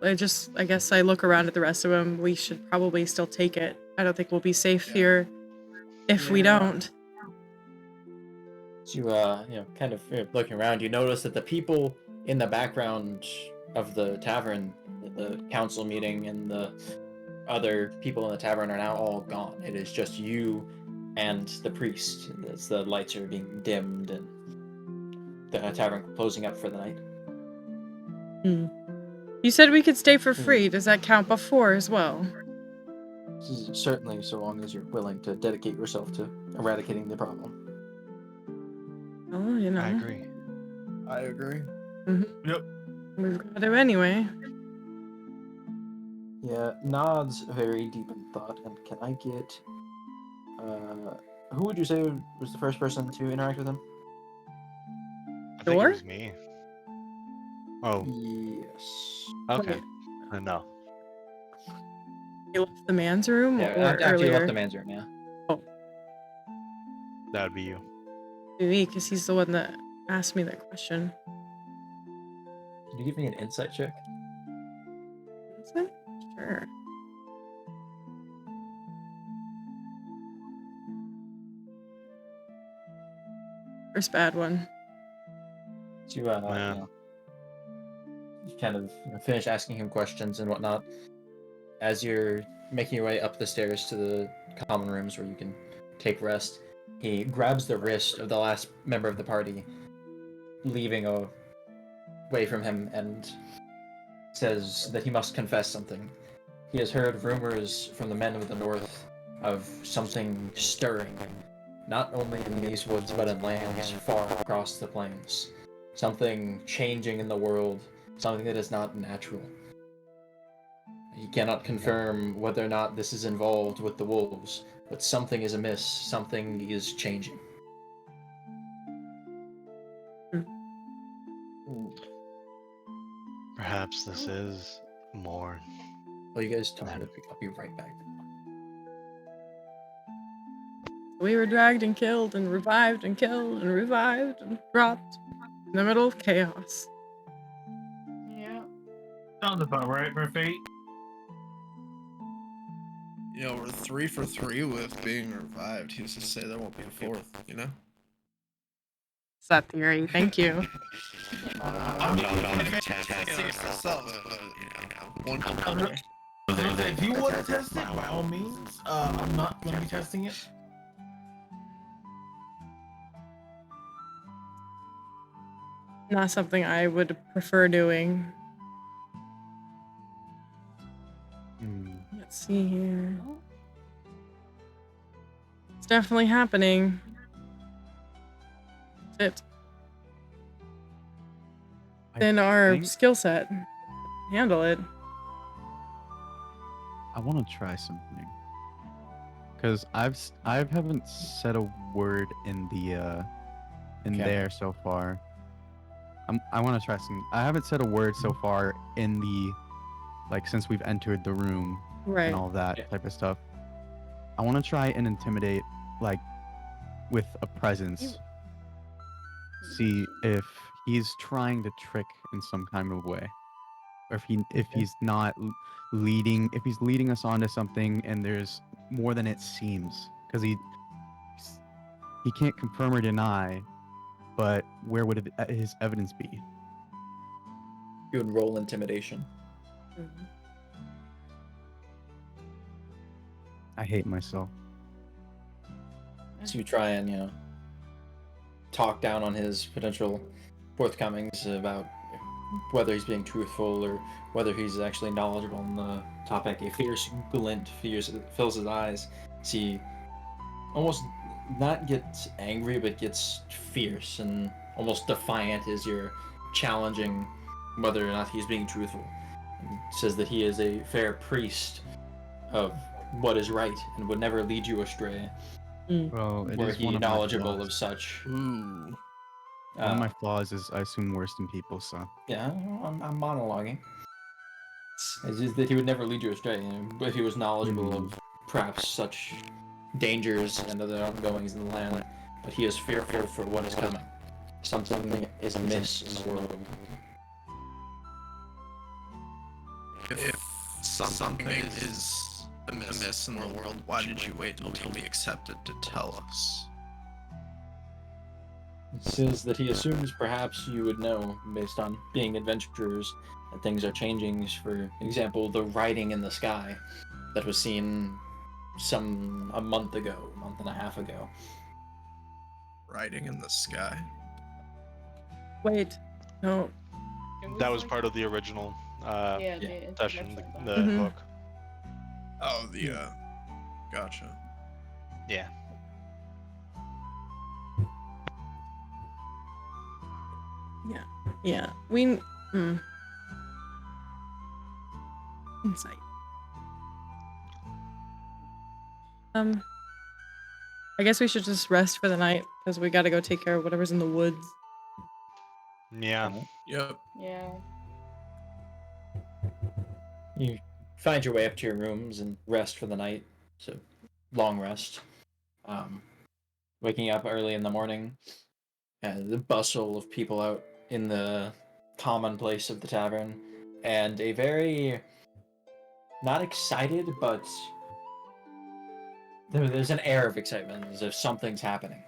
I guess I look around at the rest of them. We should probably still take it. I don't think we'll be safe here if we don't. So you, kind of looking around, you notice that the people in the background of the tavern, the council meeting, and the other people in the tavern are now all gone. It is just you and the priest, as the lights are being dimmed and the tavern closing up for the night. You said we could stay for free. Does that count before as well? This is certainly so long as you're willing to dedicate yourself to eradicating the problem. Oh, you know. I agree. I agree. Yep. We've got to anyway. Yeah, nods very deep in thought. And can I get... who would you say was the first person to interact with him? I think it Sure. was me. Oh, Yes. okay. No. You left the man's room Yeah, or after you earlier? left the man's room, yeah. That would be you. Me, because he's the one that asked me that question. Can you give me an insight check? Is it? Sure. First bad one. So you, Yeah. you kind of finish asking him questions and whatnot. As you're making your way up the stairs to the common rooms where you can take rest, he grabs the wrist of the last member of the party, leaving away from him, and says that he must confess something. He has heard rumors from the men of the north of something stirring, not only in these woods but in lands far across the plains. Something changing in the world something that is not natural. He cannot confirm whether or not this is involved with the wolves, but something is amiss, something is changing. Perhaps this is more. Well, you guys talk. I'll be right back. We were dragged and killed and revived and killed and revived and dropped in the middle of chaos. Yeah. Sounds about right for fate. You know, we're 3 for 3 with being revived. Who's to say there won't be a fourth, you know? It's that theory. Thank you. I'm not testing yourself, one If you want to test it, by all means. I'm not going to be testing it. Not something I would prefer doing. Let's see here. It's definitely happening. That's it. Then our skill set. Handle it. I want to try something. Because I haven't said a word in the there so far. I want to try some. I haven't said a word so far in the, like, since we've entered the room and all that type of stuff. I want to try and intimidate, like, with a presence. See if he's trying to trick in some kind of way, or if he's not leading, if he's leading us onto something and there's more than it seems, because he can't confirm or deny. But where would his evidence be? You would roll intimidation. I hate myself. So you try and, talk down on his potential forthcomings about whether he's being truthful or whether he's actually knowledgeable on the topic. A fierce glint fills his eyes. See, almost not gets angry, but gets fierce and almost defiant as you're challenging whether or not he's being truthful. And says that he is a fair priest of what is right and would never lead you astray. Well, it were is he one of my knowledgeable flaws. of such. Ooh. One of my flaws is I assume worse than people, so. Yeah, I'm monologuing. It's just that he would never lead you astray, if he was knowledgeable of perhaps such dangers and other ongoings in the land, but he is fearful for what is coming. Something is amiss in the world. If something is amiss in the world, why did you wait until we accepted to tell us? It says that he assumes perhaps you would know, based on being adventurers, that things are changing. For example, the writing in the sky that was seen a month and a half ago. Writing in the sky. Wait. No. That was part of the original session, the hook. Oh, gotcha. Yeah. Yeah. Insight. I guess we should just rest for the night because we got to go take care of whatever's in the woods. Yeah. Yep. Yeah. You find your way up to your rooms and rest for the night. So, long rest. Waking up early in the morning, the bustle of people out in the commonplace of the tavern, and a very, not excited, but there's an air of excitement as if something's happening.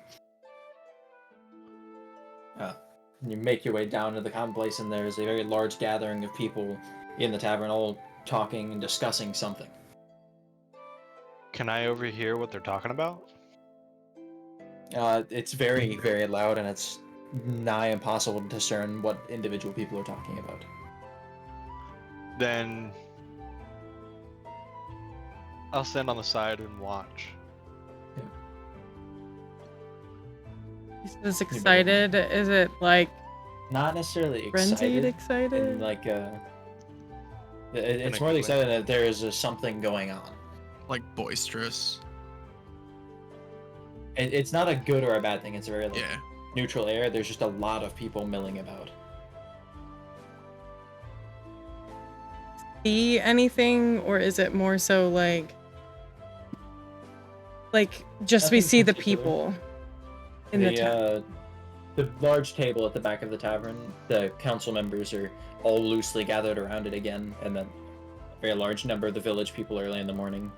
You make your way down to the commonplace, and there's a very large gathering of people in the tavern, all talking and discussing something. Can I overhear what they're talking about? It's very, very loud, and it's nigh impossible to discern what individual people are talking about. Then I'll stand on the side and watch. He's excited. Is it like not necessarily Frenzied excited, excited? and like it's a more good way. excited that there is something going on. Like boisterous. It's not a good or a bad thing. It's a very like Yeah. neutral air. There's just a lot of people milling about. See anything, or is it more so like just we Nothing see the particular. people in the town? The large table at the back of the tavern, the council members are all loosely gathered around it again, and then a very large number of the village people early in the morning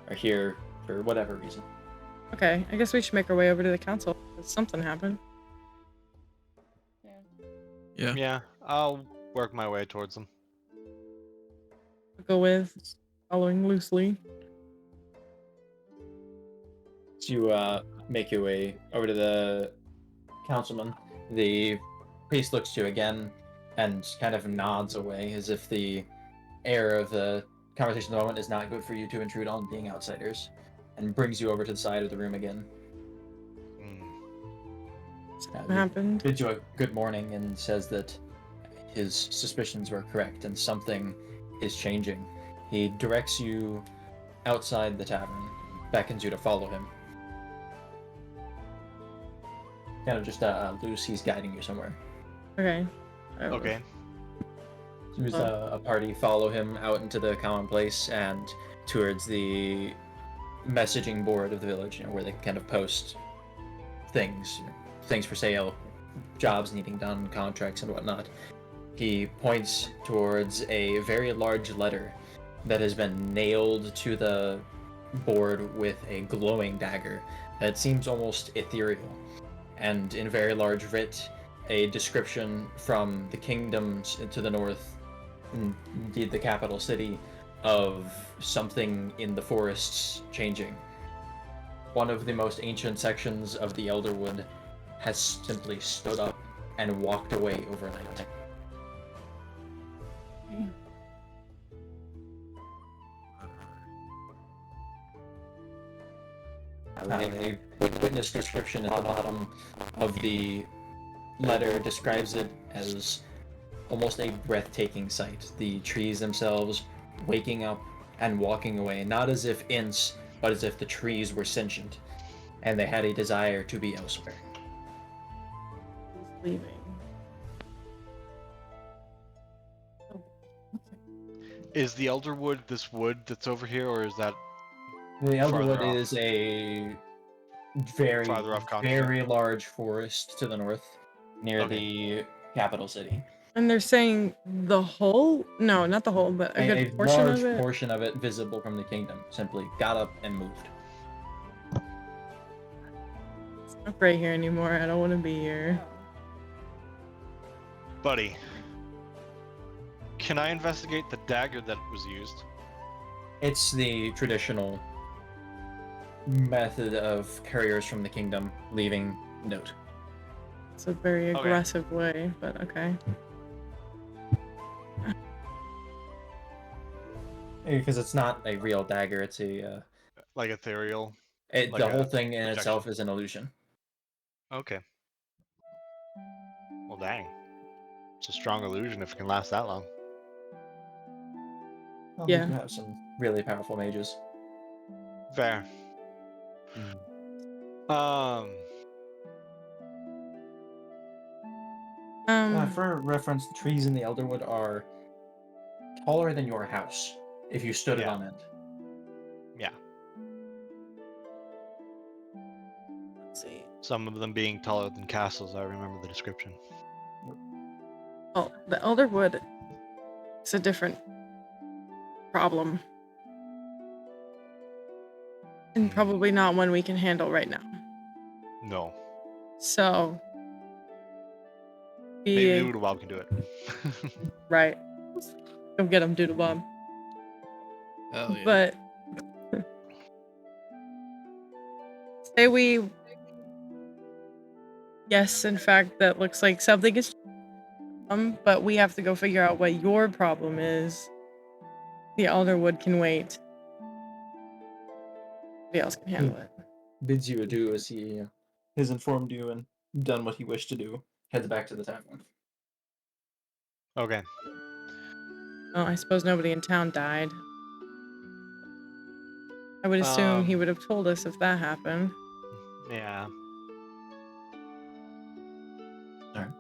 are here for whatever reason. Okay, I guess we should make our way over to the council. 'Cause something happened. Yeah. Yeah, I'll work my way towards them. I'll go with following loosely. So you make your way over to the councilman. The priest looks to you again and kind of nods away as if the air of the conversation at the moment is not good for you to intrude on, being outsiders, and brings you over to the side of the room again. What happened? Bids you a good morning and says that his suspicions were correct and something is changing. He directs you outside the tavern, beckons you to follow him. Kind of just loose, he's guiding you somewhere. Okay. Okay. So as a party follow him out into the common place and towards the messaging board of the village, where they kind of post things for sale, jobs needing done, contracts and whatnot. He points towards a very large letter that has been nailed to the board with a glowing dagger that seems almost ethereal, and in very large writ, a description from the kingdoms to the north, indeed the capital city, of something in the forests changing. One of the most ancient sections of the Elderwood has simply stood up and walked away overnight. A witness description at the bottom of the letter describes it as almost a breathtaking sight. The trees themselves waking up and walking away, not as if ints, but as if the trees were sentient, and they had a desire to be elsewhere. He's leaving. Is the Elderwood this wood that's over here, or is that The Elderwood Farther off. is a very, Farther off very large forest to the north, near Okay. the capital city. And they're saying the whole? No, not the whole, but a good portion large of it. portion of it visible from the kingdom simply got up and moved. It's not right here anymore. I don't want to be here. buddy? Can I investigate the dagger that was used? It's the traditional method of couriers from the kingdom leaving note. It's a very aggressive way, but okay. Because it's not a real dagger, it's a Like ethereal? the Like whole a thing in projection. itself is an illusion. Okay. Well, dang. It's a strong illusion if it can last that long. Well, Yeah. we do have some really powerful mages. Fair. For reference, the trees in the Elderwood are taller than your house if you stood it Yeah. on end. Yeah. Let's see. Some of them being taller than castles. I remember the description. Oh, the Elderwood is a different problem. And probably not one we can handle right now. No. So, Maybe Doodle Bob can do it. right. Come get him, Doodle Bob. Hell yeah. But say we, yes, in fact, that looks like something is. But we have to go figure out what your problem is. The Elderwood can wait. Nobody else can handle it. Bids you adieu as he has informed you and done what he wished to do. Heads back to the tavern. Okay. Well, I suppose nobody in town died. I would assume he would have told us if that happened. Yeah. Alright.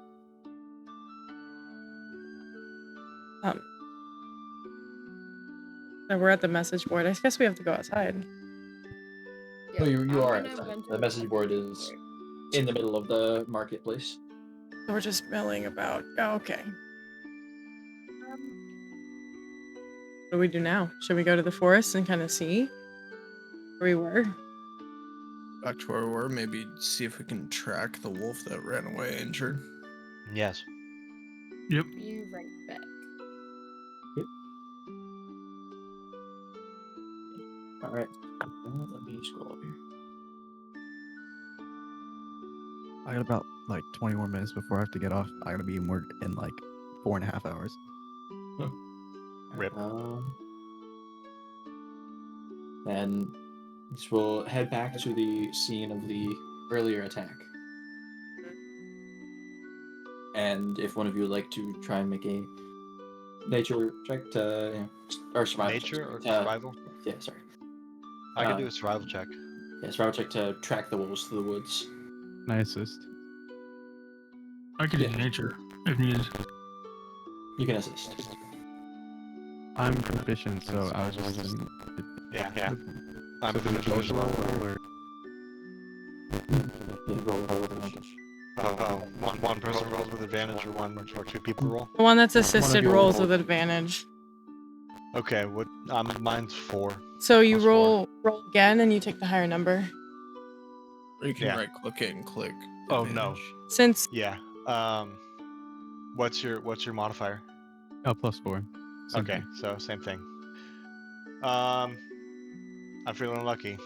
So we're at the message board. I guess we have to go outside. No, you I'm are gonna outside. venture The message board message is board. in the middle of the marketplace. So we're just milling about. Oh, okay. What do we do now? Should we go to the forest and kind of see where we were? Back to where we were, maybe see if we can track the wolf that ran away injured. Yes. Yep. Be right back. Alright. Let me scroll up here. I got about like 20 more minutes before I have to get off. I gotta be in work in like 4.5 hours. Rip. And this will head back to the scene of the earlier attack. And if one of you would like to try and make a nature check to, or survival check, Nature or sorry. survival? Yeah, sorry. I can do a survival check. Yeah, survival check to track the wolves to the woods. Can I assist? I could do Yeah. nature if needed. You can assist. I'm proficient, so I was just saying. Yeah. I'm So doing the as well. or Yeah, roll with advantage. One person rolls with advantage or two people roll? The one that's assisted you rolls roll. with advantage. Okay, what mine's 4. So you Plus four. roll again and you take the higher number. Or you can Yeah. right click it and click. Oh, no. advantage. Since Yeah. What's your modifier? oh, +4. Same Okay, thing. so same thing. I'm feeling lucky.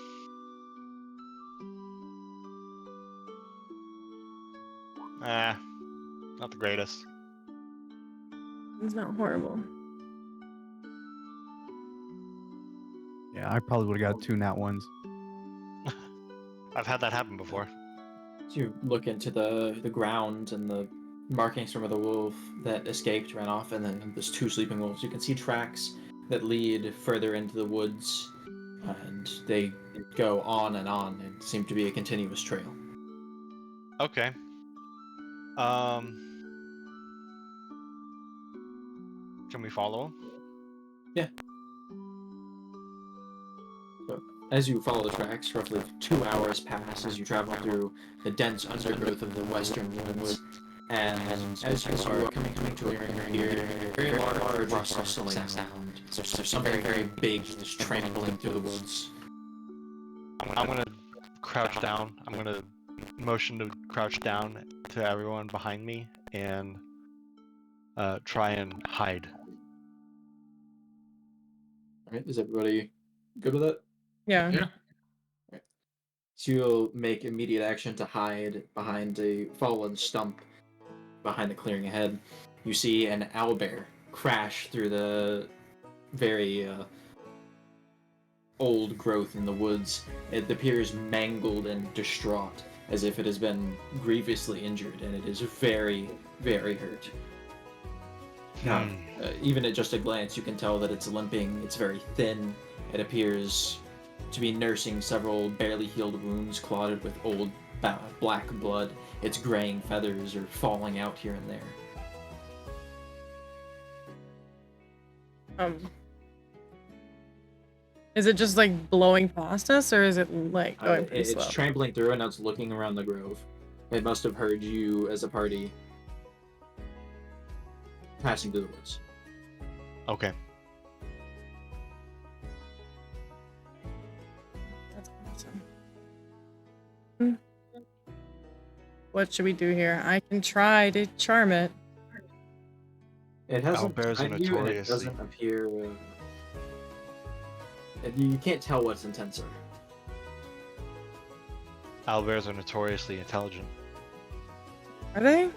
Not the greatest. it's not horrible. Yeah, I probably would have got 2 nat ones. I've had that happen before. So you look into the ground and the markings from where the wolf that escaped ran off, and then there's 2 sleeping wolves. You can see tracks that lead further into the woods, and they go on and on and seem to be a continuous trail. Okay. Can we follow? So, as you follow the tracks, roughly 2 hours pass as you travel through the dense undergrowth of the western woods. And as you are coming to a clearing, you hear a very large rustling sound. There's something very big just trampling through the woods. I'm gonna crouch down. I'm gonna motion to crouch down to everyone behind me and try and hide. Alright, is everybody good with it? Yeah. Yeah. So you'll make immediate action to hide behind a fallen stump behind the clearing ahead. You see an owlbear crash through the very old growth in the woods. It appears mangled and distraught, as if it has been grievously injured, and it is very, very hurt. Now, even at just a glance, you can tell that it's limping. It's very thin. It appears to be nursing several barely healed wounds clotted with old black blood. Its graying feathers are falling out here and there. Is it just like blowing past us, or is it like going pretty It's slow? trampling through, and now it's looking around the grove. It must have heard you as a party passing through the woods. Okay. That's awesome. What should we do here? I can try to charm it. It hasn't Owlbears are tried you, and it notoriously- doesn't appear. You can't tell what's intenser. Owlbears are notoriously intelligent. Are they?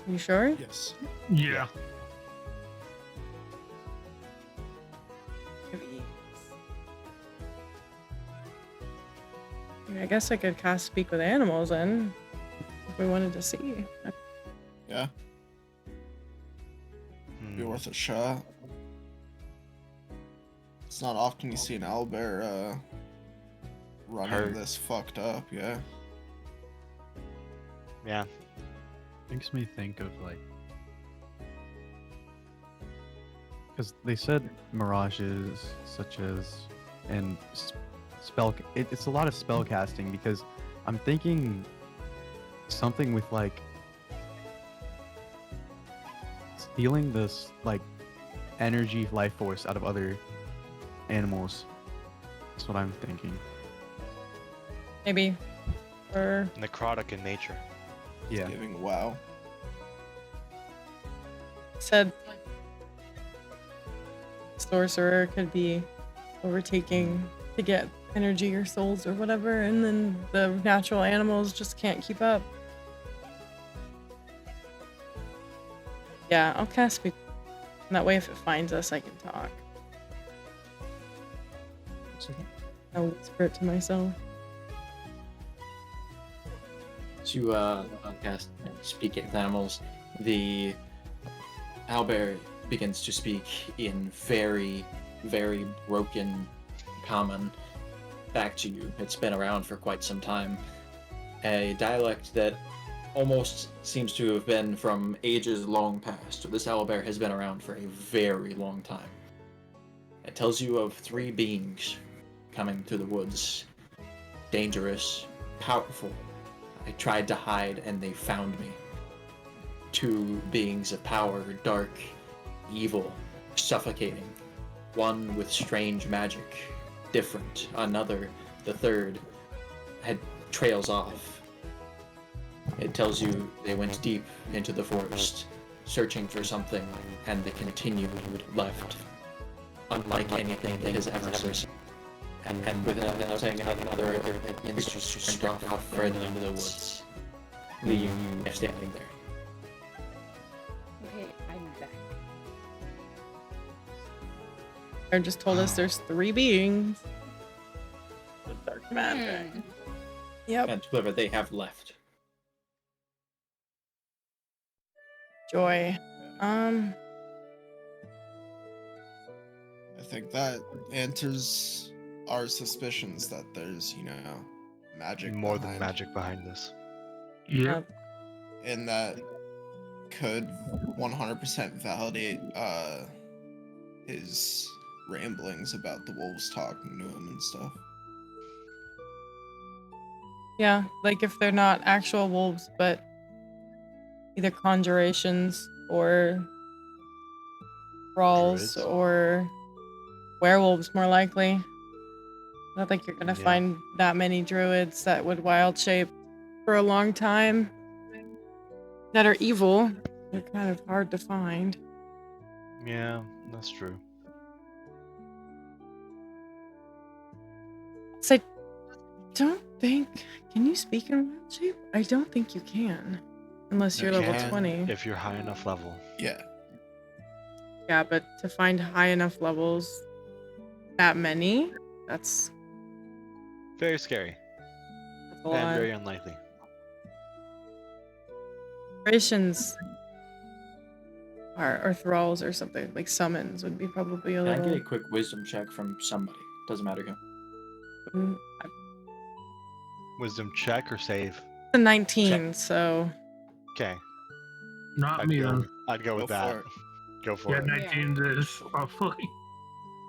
You sure? Yes. Yeah. I guess I could cast Speak with Animals then, if we wanted to see. Yeah. Be worth a shot. It's not often you see an owlbear running Hurt. this fucked up, yeah. Yeah. Makes me think of like, because they said mirages such as and it's a lot of spell casting, because I'm thinking something with like stealing this like energy life force out of other animals. That's what I'm thinking. Maybe. Or Necrotic in nature. Yeah. Giving wow. said sorcerer could be overtaking to get energy or souls or whatever, and then the natural animals just can't keep up. Yeah, I'll cast speak. And that way if it finds us, I can talk. I'll whisper it to myself. To cast speak with animals, the owlbear begins to speak in very, very broken common back to you. It's been around for quite some time. A dialect that almost seems to have been from ages long past. This owlbear has been around for a very long time. It tells you of 3 beings coming through the woods. Dangerous, powerful. I tried to hide and they found me. 2 beings of power, dark, evil, suffocating. One with strange magic, different. Another, the third, had trails off. It tells you they went deep into the forest, searching for something, and they continued left, unlike anything it has ever seen. And without saying another, it begins to stalk off further into the woods, leaving you standing there. Okay, I'm back. Aaron just told us there's 3 beings with dark magic. Yep. And to clever, they have left. Joy. I think that answers our suspicions that there's, magic More than behind, magic behind this. Yep. and that could 100% validate his ramblings about the wolves talking to him and stuff. Yeah, like if they're not actual wolves, but either conjurations or thralls Druids. or werewolves, more likely. I don't think you're gonna Yeah. find that many druids that would wild shape for a long time that are evil. They're kind of hard to find. Yeah, that's true. So I don't think. Can you speak in wild shape? I don't think you can, unless you're You level can. 20. If you're high enough level. Yeah. Yeah, but to find high enough levels, that many, that's Very scary. a And lot. very unlikely. Generations or thralls or something like summons would be probably a Can I little. get a quick wisdom check from somebody? Doesn't matter who. Mm, Wisdom check or save? a 19, so Okay. Not me then. I'd go with Go that. for it. Go for Yeah, it. 19 is probably.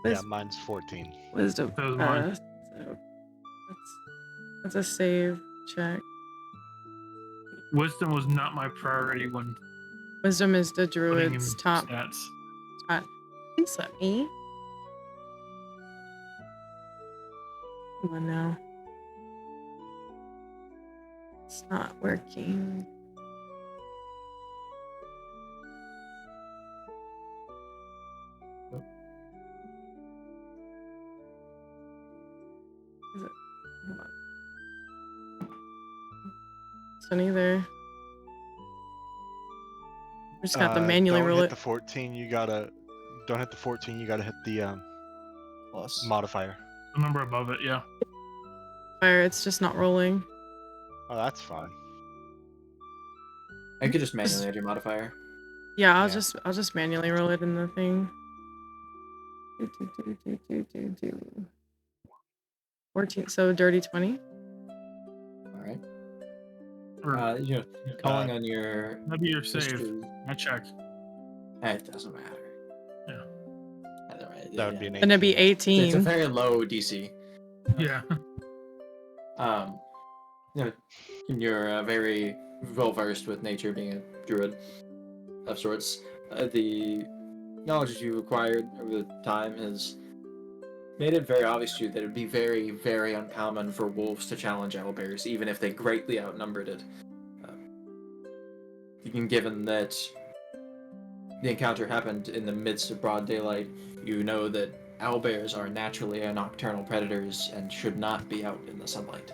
Yeah, Wis- mine's 14. wisdom. That was mine. So that's a save check. Wisdom was not my priority when Wisdom is the putting in druid's top. stats. Please let me. Come on now. It's not working. Is it? Hold on. So neither. I just got to manually don't roll hit it. the 14. Don't hit the 14. You gotta hit the Plus. modifier. The number above it, yeah. Fire, it's just not rolling. Oh, that's fine. I could just manually add your modifier. Yeah, Yeah. I'll just manually roll it in the thing. 14, so dirty 20. All right. Or Calling on your maybe you're safe. history. I check. It doesn't matter. Yeah. Either way, That would be an Gonna be 18. It's a 18. very low DC. Yeah. You know, you're very well versed with nature, being a druid of sorts. The knowledge you acquired over the time has made it very obvious to you that it would be very, very uncommon for wolves to challenge owlbears, even if they greatly outnumbered it. Given that the encounter happened in the midst of broad daylight, you know that owlbears are naturally nocturnal predators and should not be out in the sunlight.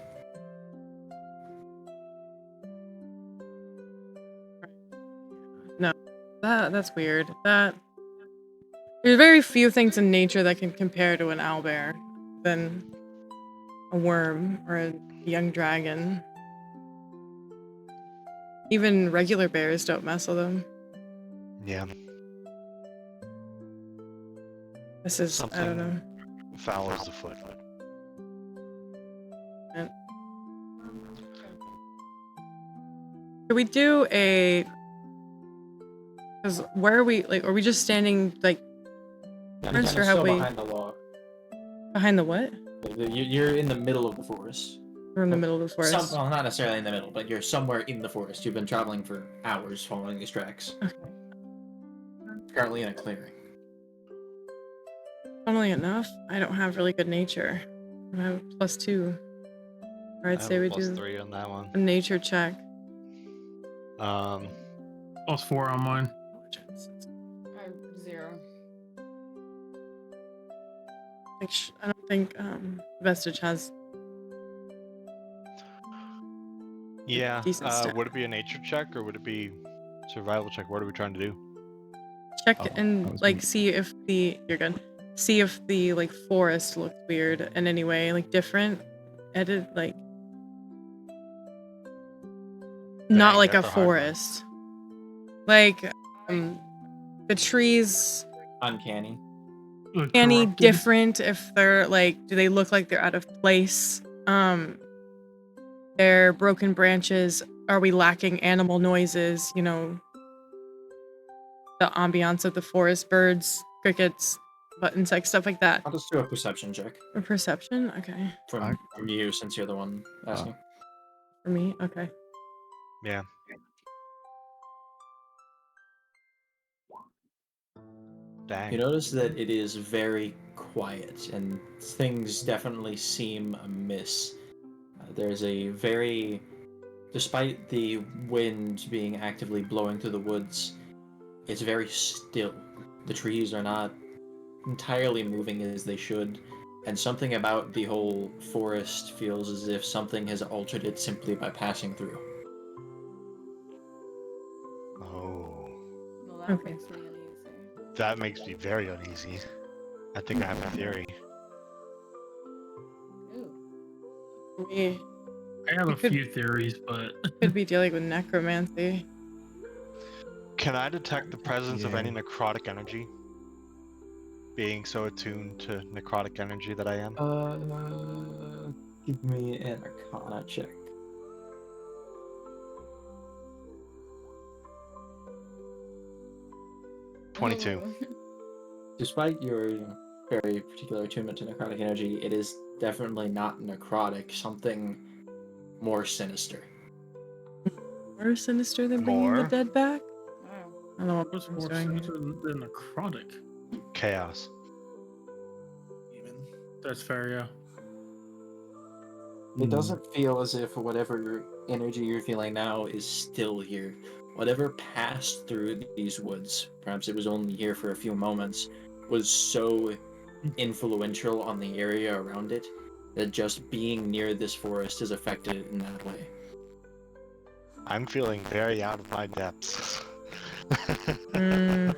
That's weird. There's very few things in nature that can compare to an owlbear than a worm or a young dragon. Even regular bears don't mess with them. Yeah. This is I don't know. Foul is the foot. Could we do a? Because where are we? Like, are we just standing like? You're Or have still we behind the log. behind the what? You're in the middle of the forest. We're in the middle of the forest. Well, not necessarily in the middle, but you're somewhere in the forest. You've been traveling for hours following these tracks. Okay. Currently in a clearing. Funnily enough, I don't have really good nature. I have +2. Or I'd I say have we a do +3 on that one. a nature check. +4 on mine. I have 0. I don't think Vestige has. Yeah. Decent stat. Would it be a nature check or would it be survival check? What are we trying to do? Check Oh, I and was like gonna- see if the you're good. See if the like forest looks weird in any way, like different. Edit like not Dang, like a that's a hard one. forest. Like the trees Uncanny. any Corrupted. different if they're like do they look like they're out of place? Their broken branches, are we lacking animal noises, you know, the ambiance of the forest, birds, crickets, but insects, stuff like that. I'll just do a perception check A perception? Okay. from you, since you're the one asking. For me? Okay. Yeah. Dang. You notice that it is very quiet, and things definitely seem amiss. There's a very, despite the wind being actively blowing through the woods, it's very still. The trees are not entirely moving as they should, and something about the whole forest feels as if something has altered it simply by passing through. Oh. Well, that Okay. makes me uneasy. That makes me very uneasy. I think I have a theory. Ooh. For me, I have You a could- few theories, but could be dealing with necromancy. Can I detect the presence of Yeah. any necrotic energy? Being so attuned to necrotic energy that I am. Give me an Arcana check. 22. Ooh. Despite your very particular attunement to necrotic energy, it is definitely not necrotic. Something more sinister. More sinister than bringing the More? dead back? Wow. I don't know what what's I'm more doing. sinister than necrotic? Chaos. Even. That's fair, yeah. It doesn't feel as if whatever energy you're feeling now is still here. Whatever passed through these woods, perhaps it was only here for a few moments, was so influential on the area around it that just being near this forest has affected it in that way. I'm feeling very out of my depths. Mm,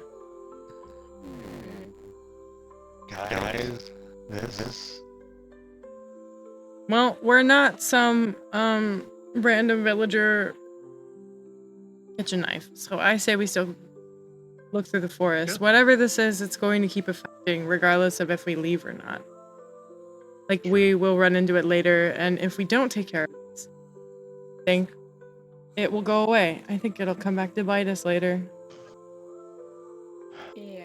Guys, this is... well, we're not some random villager kitchen knife, so I say we still look through the forest. Good. Whatever this is, it's going to keep affecting regardless of if we leave or not. Like, we will run into it later, and if we don't take care of it, I think it will go away. I think it'll come back to bite us later. Yeah.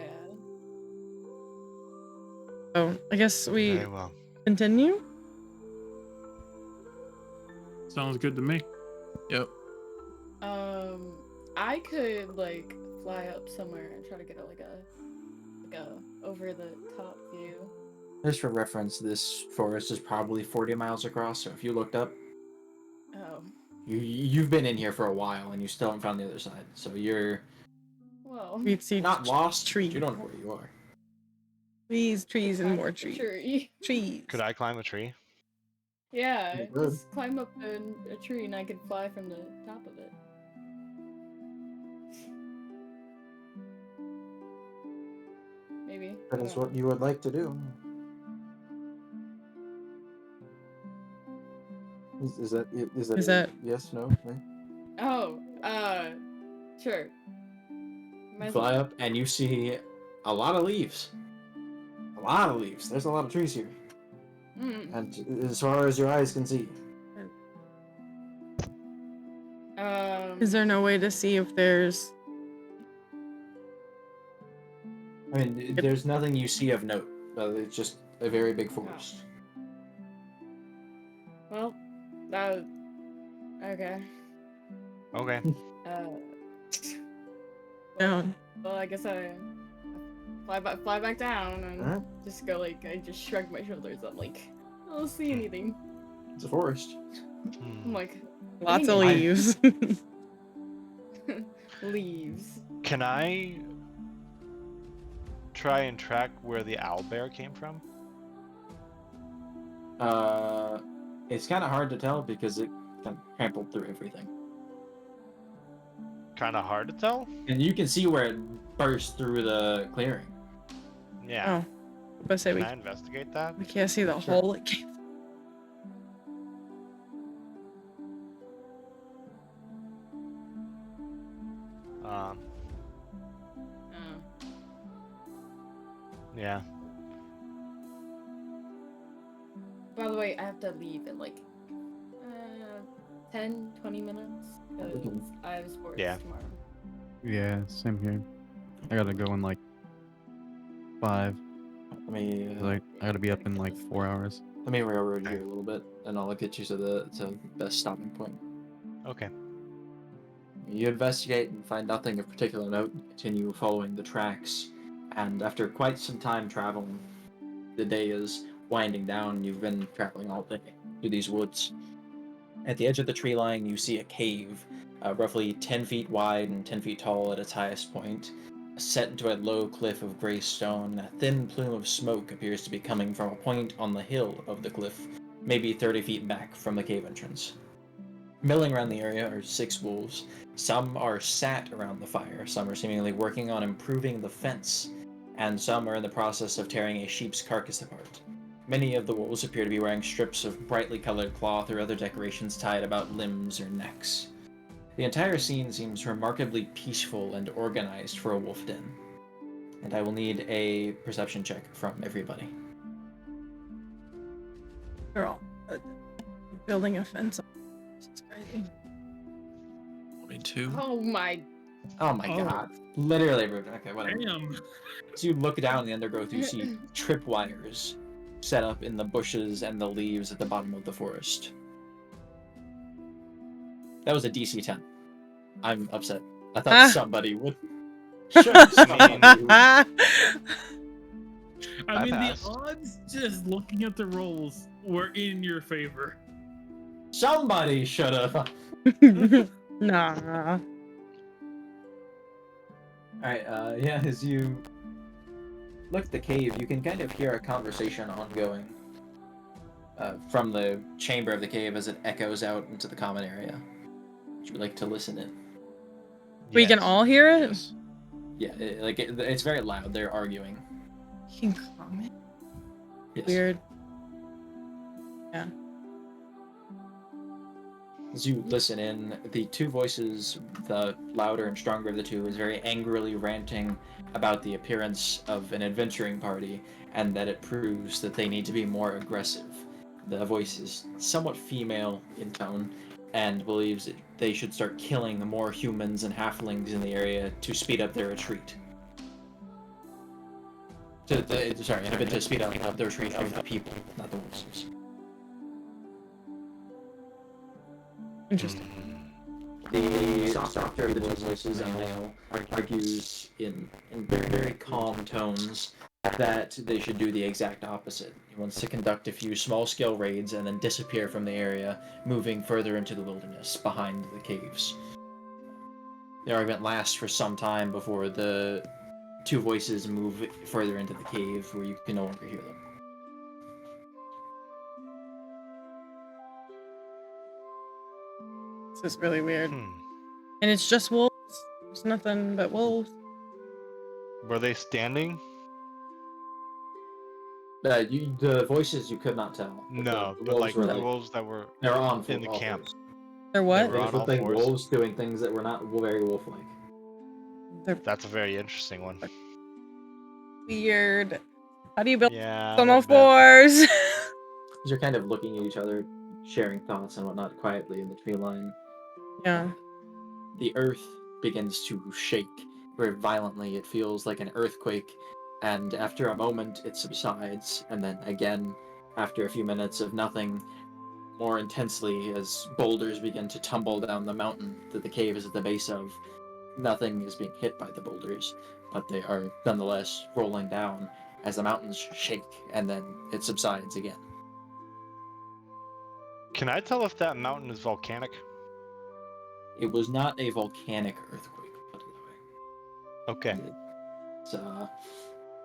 So, I guess we Very well. continue? Sounds good to me. Yep. I could like fly up somewhere and try to get like a over the top view. Just for reference, this forest is probably 40 miles across, so if you looked up, Oh. you've been in here for a while and you still haven't found the other side. So you're Well. We'd see not lost, but trees. you don't know where you are. Trees, and more trees. Tree. Trees. Could I climb a tree? Yeah, You could. just climb up a tree and I could fly from the top of it. Maybe. That is what you would like to do. Is that Is that- yes, no? Oh, sure. Might as Fly well. up and you see a lot of leaves. A lot of leaves. There's a lot of trees here. Mm. And as far as your eyes can see. Is there no way to see if there's... I mean, there's nothing you see of note. It's just a very big forest. Well, that. Okay. Okay. down? Well, I guess I fly back down and Alright. just go like I just shrug my shoulders. I'm like, I don't see anything. It's a forest. I'm like, Lots of dang it. leaves. Leaves. Can I try and track where the owl bear came from? It's kind of hard to tell because it kind of trampled through everything. Kind of hard to tell. And you can see where it burst through the clearing. Yeah. Oh, but say Can we I investigate that? can't see the Sure. hole it came. Um. Oh. Yeah. By the way, I have to leave in like 10, 20 minutes because I have sports Yeah. tomorrow. Yeah, same here. I gotta go in like 5. Let me Like I gotta be up in like 4 hours. let me railroad you a little bit, and I'll get you to the best stopping point. Okay. You investigate and find nothing of particular note, and continue following the tracks. And after quite some time traveling, the day is winding down. You've been traveling all day through these woods. At the edge of the tree line, you see a cave, roughly 10 feet wide and 10 feet tall at its highest point. Set into a low cliff of gray stone, a thin plume of smoke appears to be coming from a point on the hill of the cliff, maybe 30 feet back from the cave entrance. Milling around the area are 6 wolves. Some are sat around the fire, some are seemingly working on improving the fence, and some are in the process of tearing a sheep's carcass apart. Many of the wolves appear to be wearing strips of brightly colored cloth or other decorations tied about limbs or necks. The entire scene seems remarkably peaceful and organized for a wolf den, and I will need a perception check from everybody. They're all building a fence. This is crazy. Me too. Oh my. Oh my Oh. god. Literally, okay, whatever. Damn. As you look down the undergrowth, you see tripwires set up in the bushes and the leaves at the bottom of the forest. That was a DC 10. I'm upset. I thought somebody would. Somebody would. I I mean, passed. the odds just looking at the rolls were in your favor. Somebody should have. Nah. Alright, yeah, as you look at the cave, you can kind of hear a conversation ongoing from the chamber of the cave as it echoes out into the common area. Would you like to listen in? We can Yes. all hear it? Yes. Yeah, it's very loud. They're arguing. You can comment? Yes. Weird. Yeah. As you listen in, the two voices, the louder and stronger of the two, is very angrily ranting about the appearance of an adventuring party and that it proves that they need to be more aggressive. The voice is somewhat female in tone and believes that they should start killing the more humans and halflings in the area to speed up their retreat. To speed up the retreat of the people, not the voices. Interesting. The softer of the two voices, Aelar, argues in very, very calm tones that they should do the exact opposite. He wants to conduct a few small-scale raids and then disappear from the area, moving further into the wilderness behind the caves. The argument lasts for some time before the two voices move further into the cave where you can no longer hear them. This is really weird. Hmm. And it's just wolves. There's nothing but wolves. Were they standing? The voices you could not tell. No, the but wolves like were the wolves that were they were on in the all camp. fours. They're They what? were on all fours. Wolves doing things that were not very wolf-like. They're That's a very interesting one. weird. How do you build Yeah. on I all bet. fours? You're kind of looking at each other, sharing thoughts and whatnot quietly in the tree line. Yeah. The earth begins to shake very violently. It feels like an earthquake, and after a moment it subsides, and then again, after a few minutes of nothing, more intensely as boulders begin to tumble down the mountain that the cave is at the base of. Nothing is being hit by the boulders, but they are nonetheless rolling down as the mountains shake, and then it subsides again. Can I tell if that mountain is volcanic? It was not a volcanic earthquake, put it that way. Okay. It's,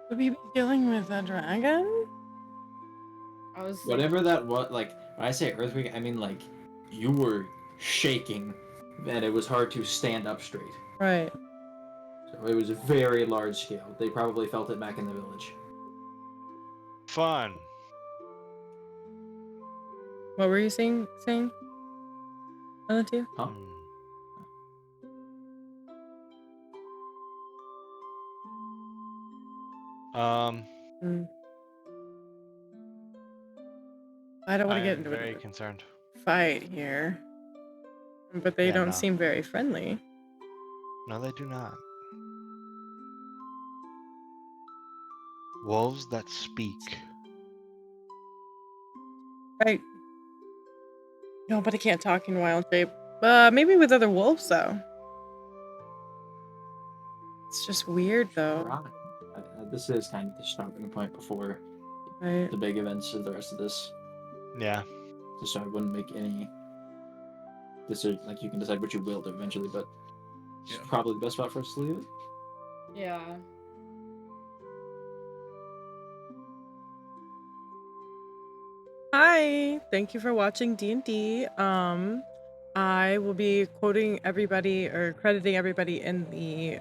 Would we be dealing with a dragon? I was whatever that was, like, when I say earthquake, I mean, like, you were shaking, and it was hard to stand up straight. Right. So it was a very large scale. They probably felt it back in the village. Fun. What were you saying? Elentiya? Huh? I don't want I to get am into very a concerned. fight here. But they Yeah, don't no. seem very friendly. No, they do not. Wolves that speak. Right. Nobody can't talk in wild shape. Maybe with other wolves, though. It's just weird, though. This is kind of the stopping point before Right. the big events of the rest of this. Yeah. Just so I wouldn't make any decision. Like, you can decide what you will do eventually, but it's probably the best spot for us to leave it. Yeah. Hi, thank you for watching D&D. I will be quoting everybody or crediting everybody in the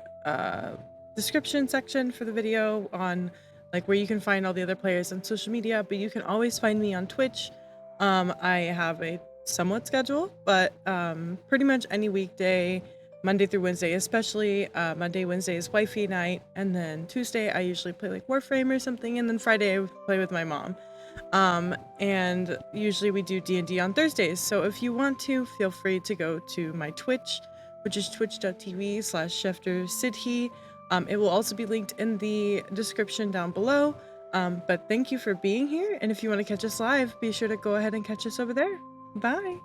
description section for the video on like where you can find all the other players on social media, but you can always find me on Twitch. I have a somewhat schedule, but pretty much any weekday, Monday through Wednesday, especially Monday, Wednesday is wifey night, and then Tuesday I usually play like Warframe or something, and then Friday I play with my mom. And usually we do D&D on Thursdays, so if you want to, feel free to go to my Twitch, which is twitch.tv/SchefterSidhi. It will also be linked in the description down below. But thank you for being here, and if you want to catch us live, be sure to go ahead and catch us over there. Bye!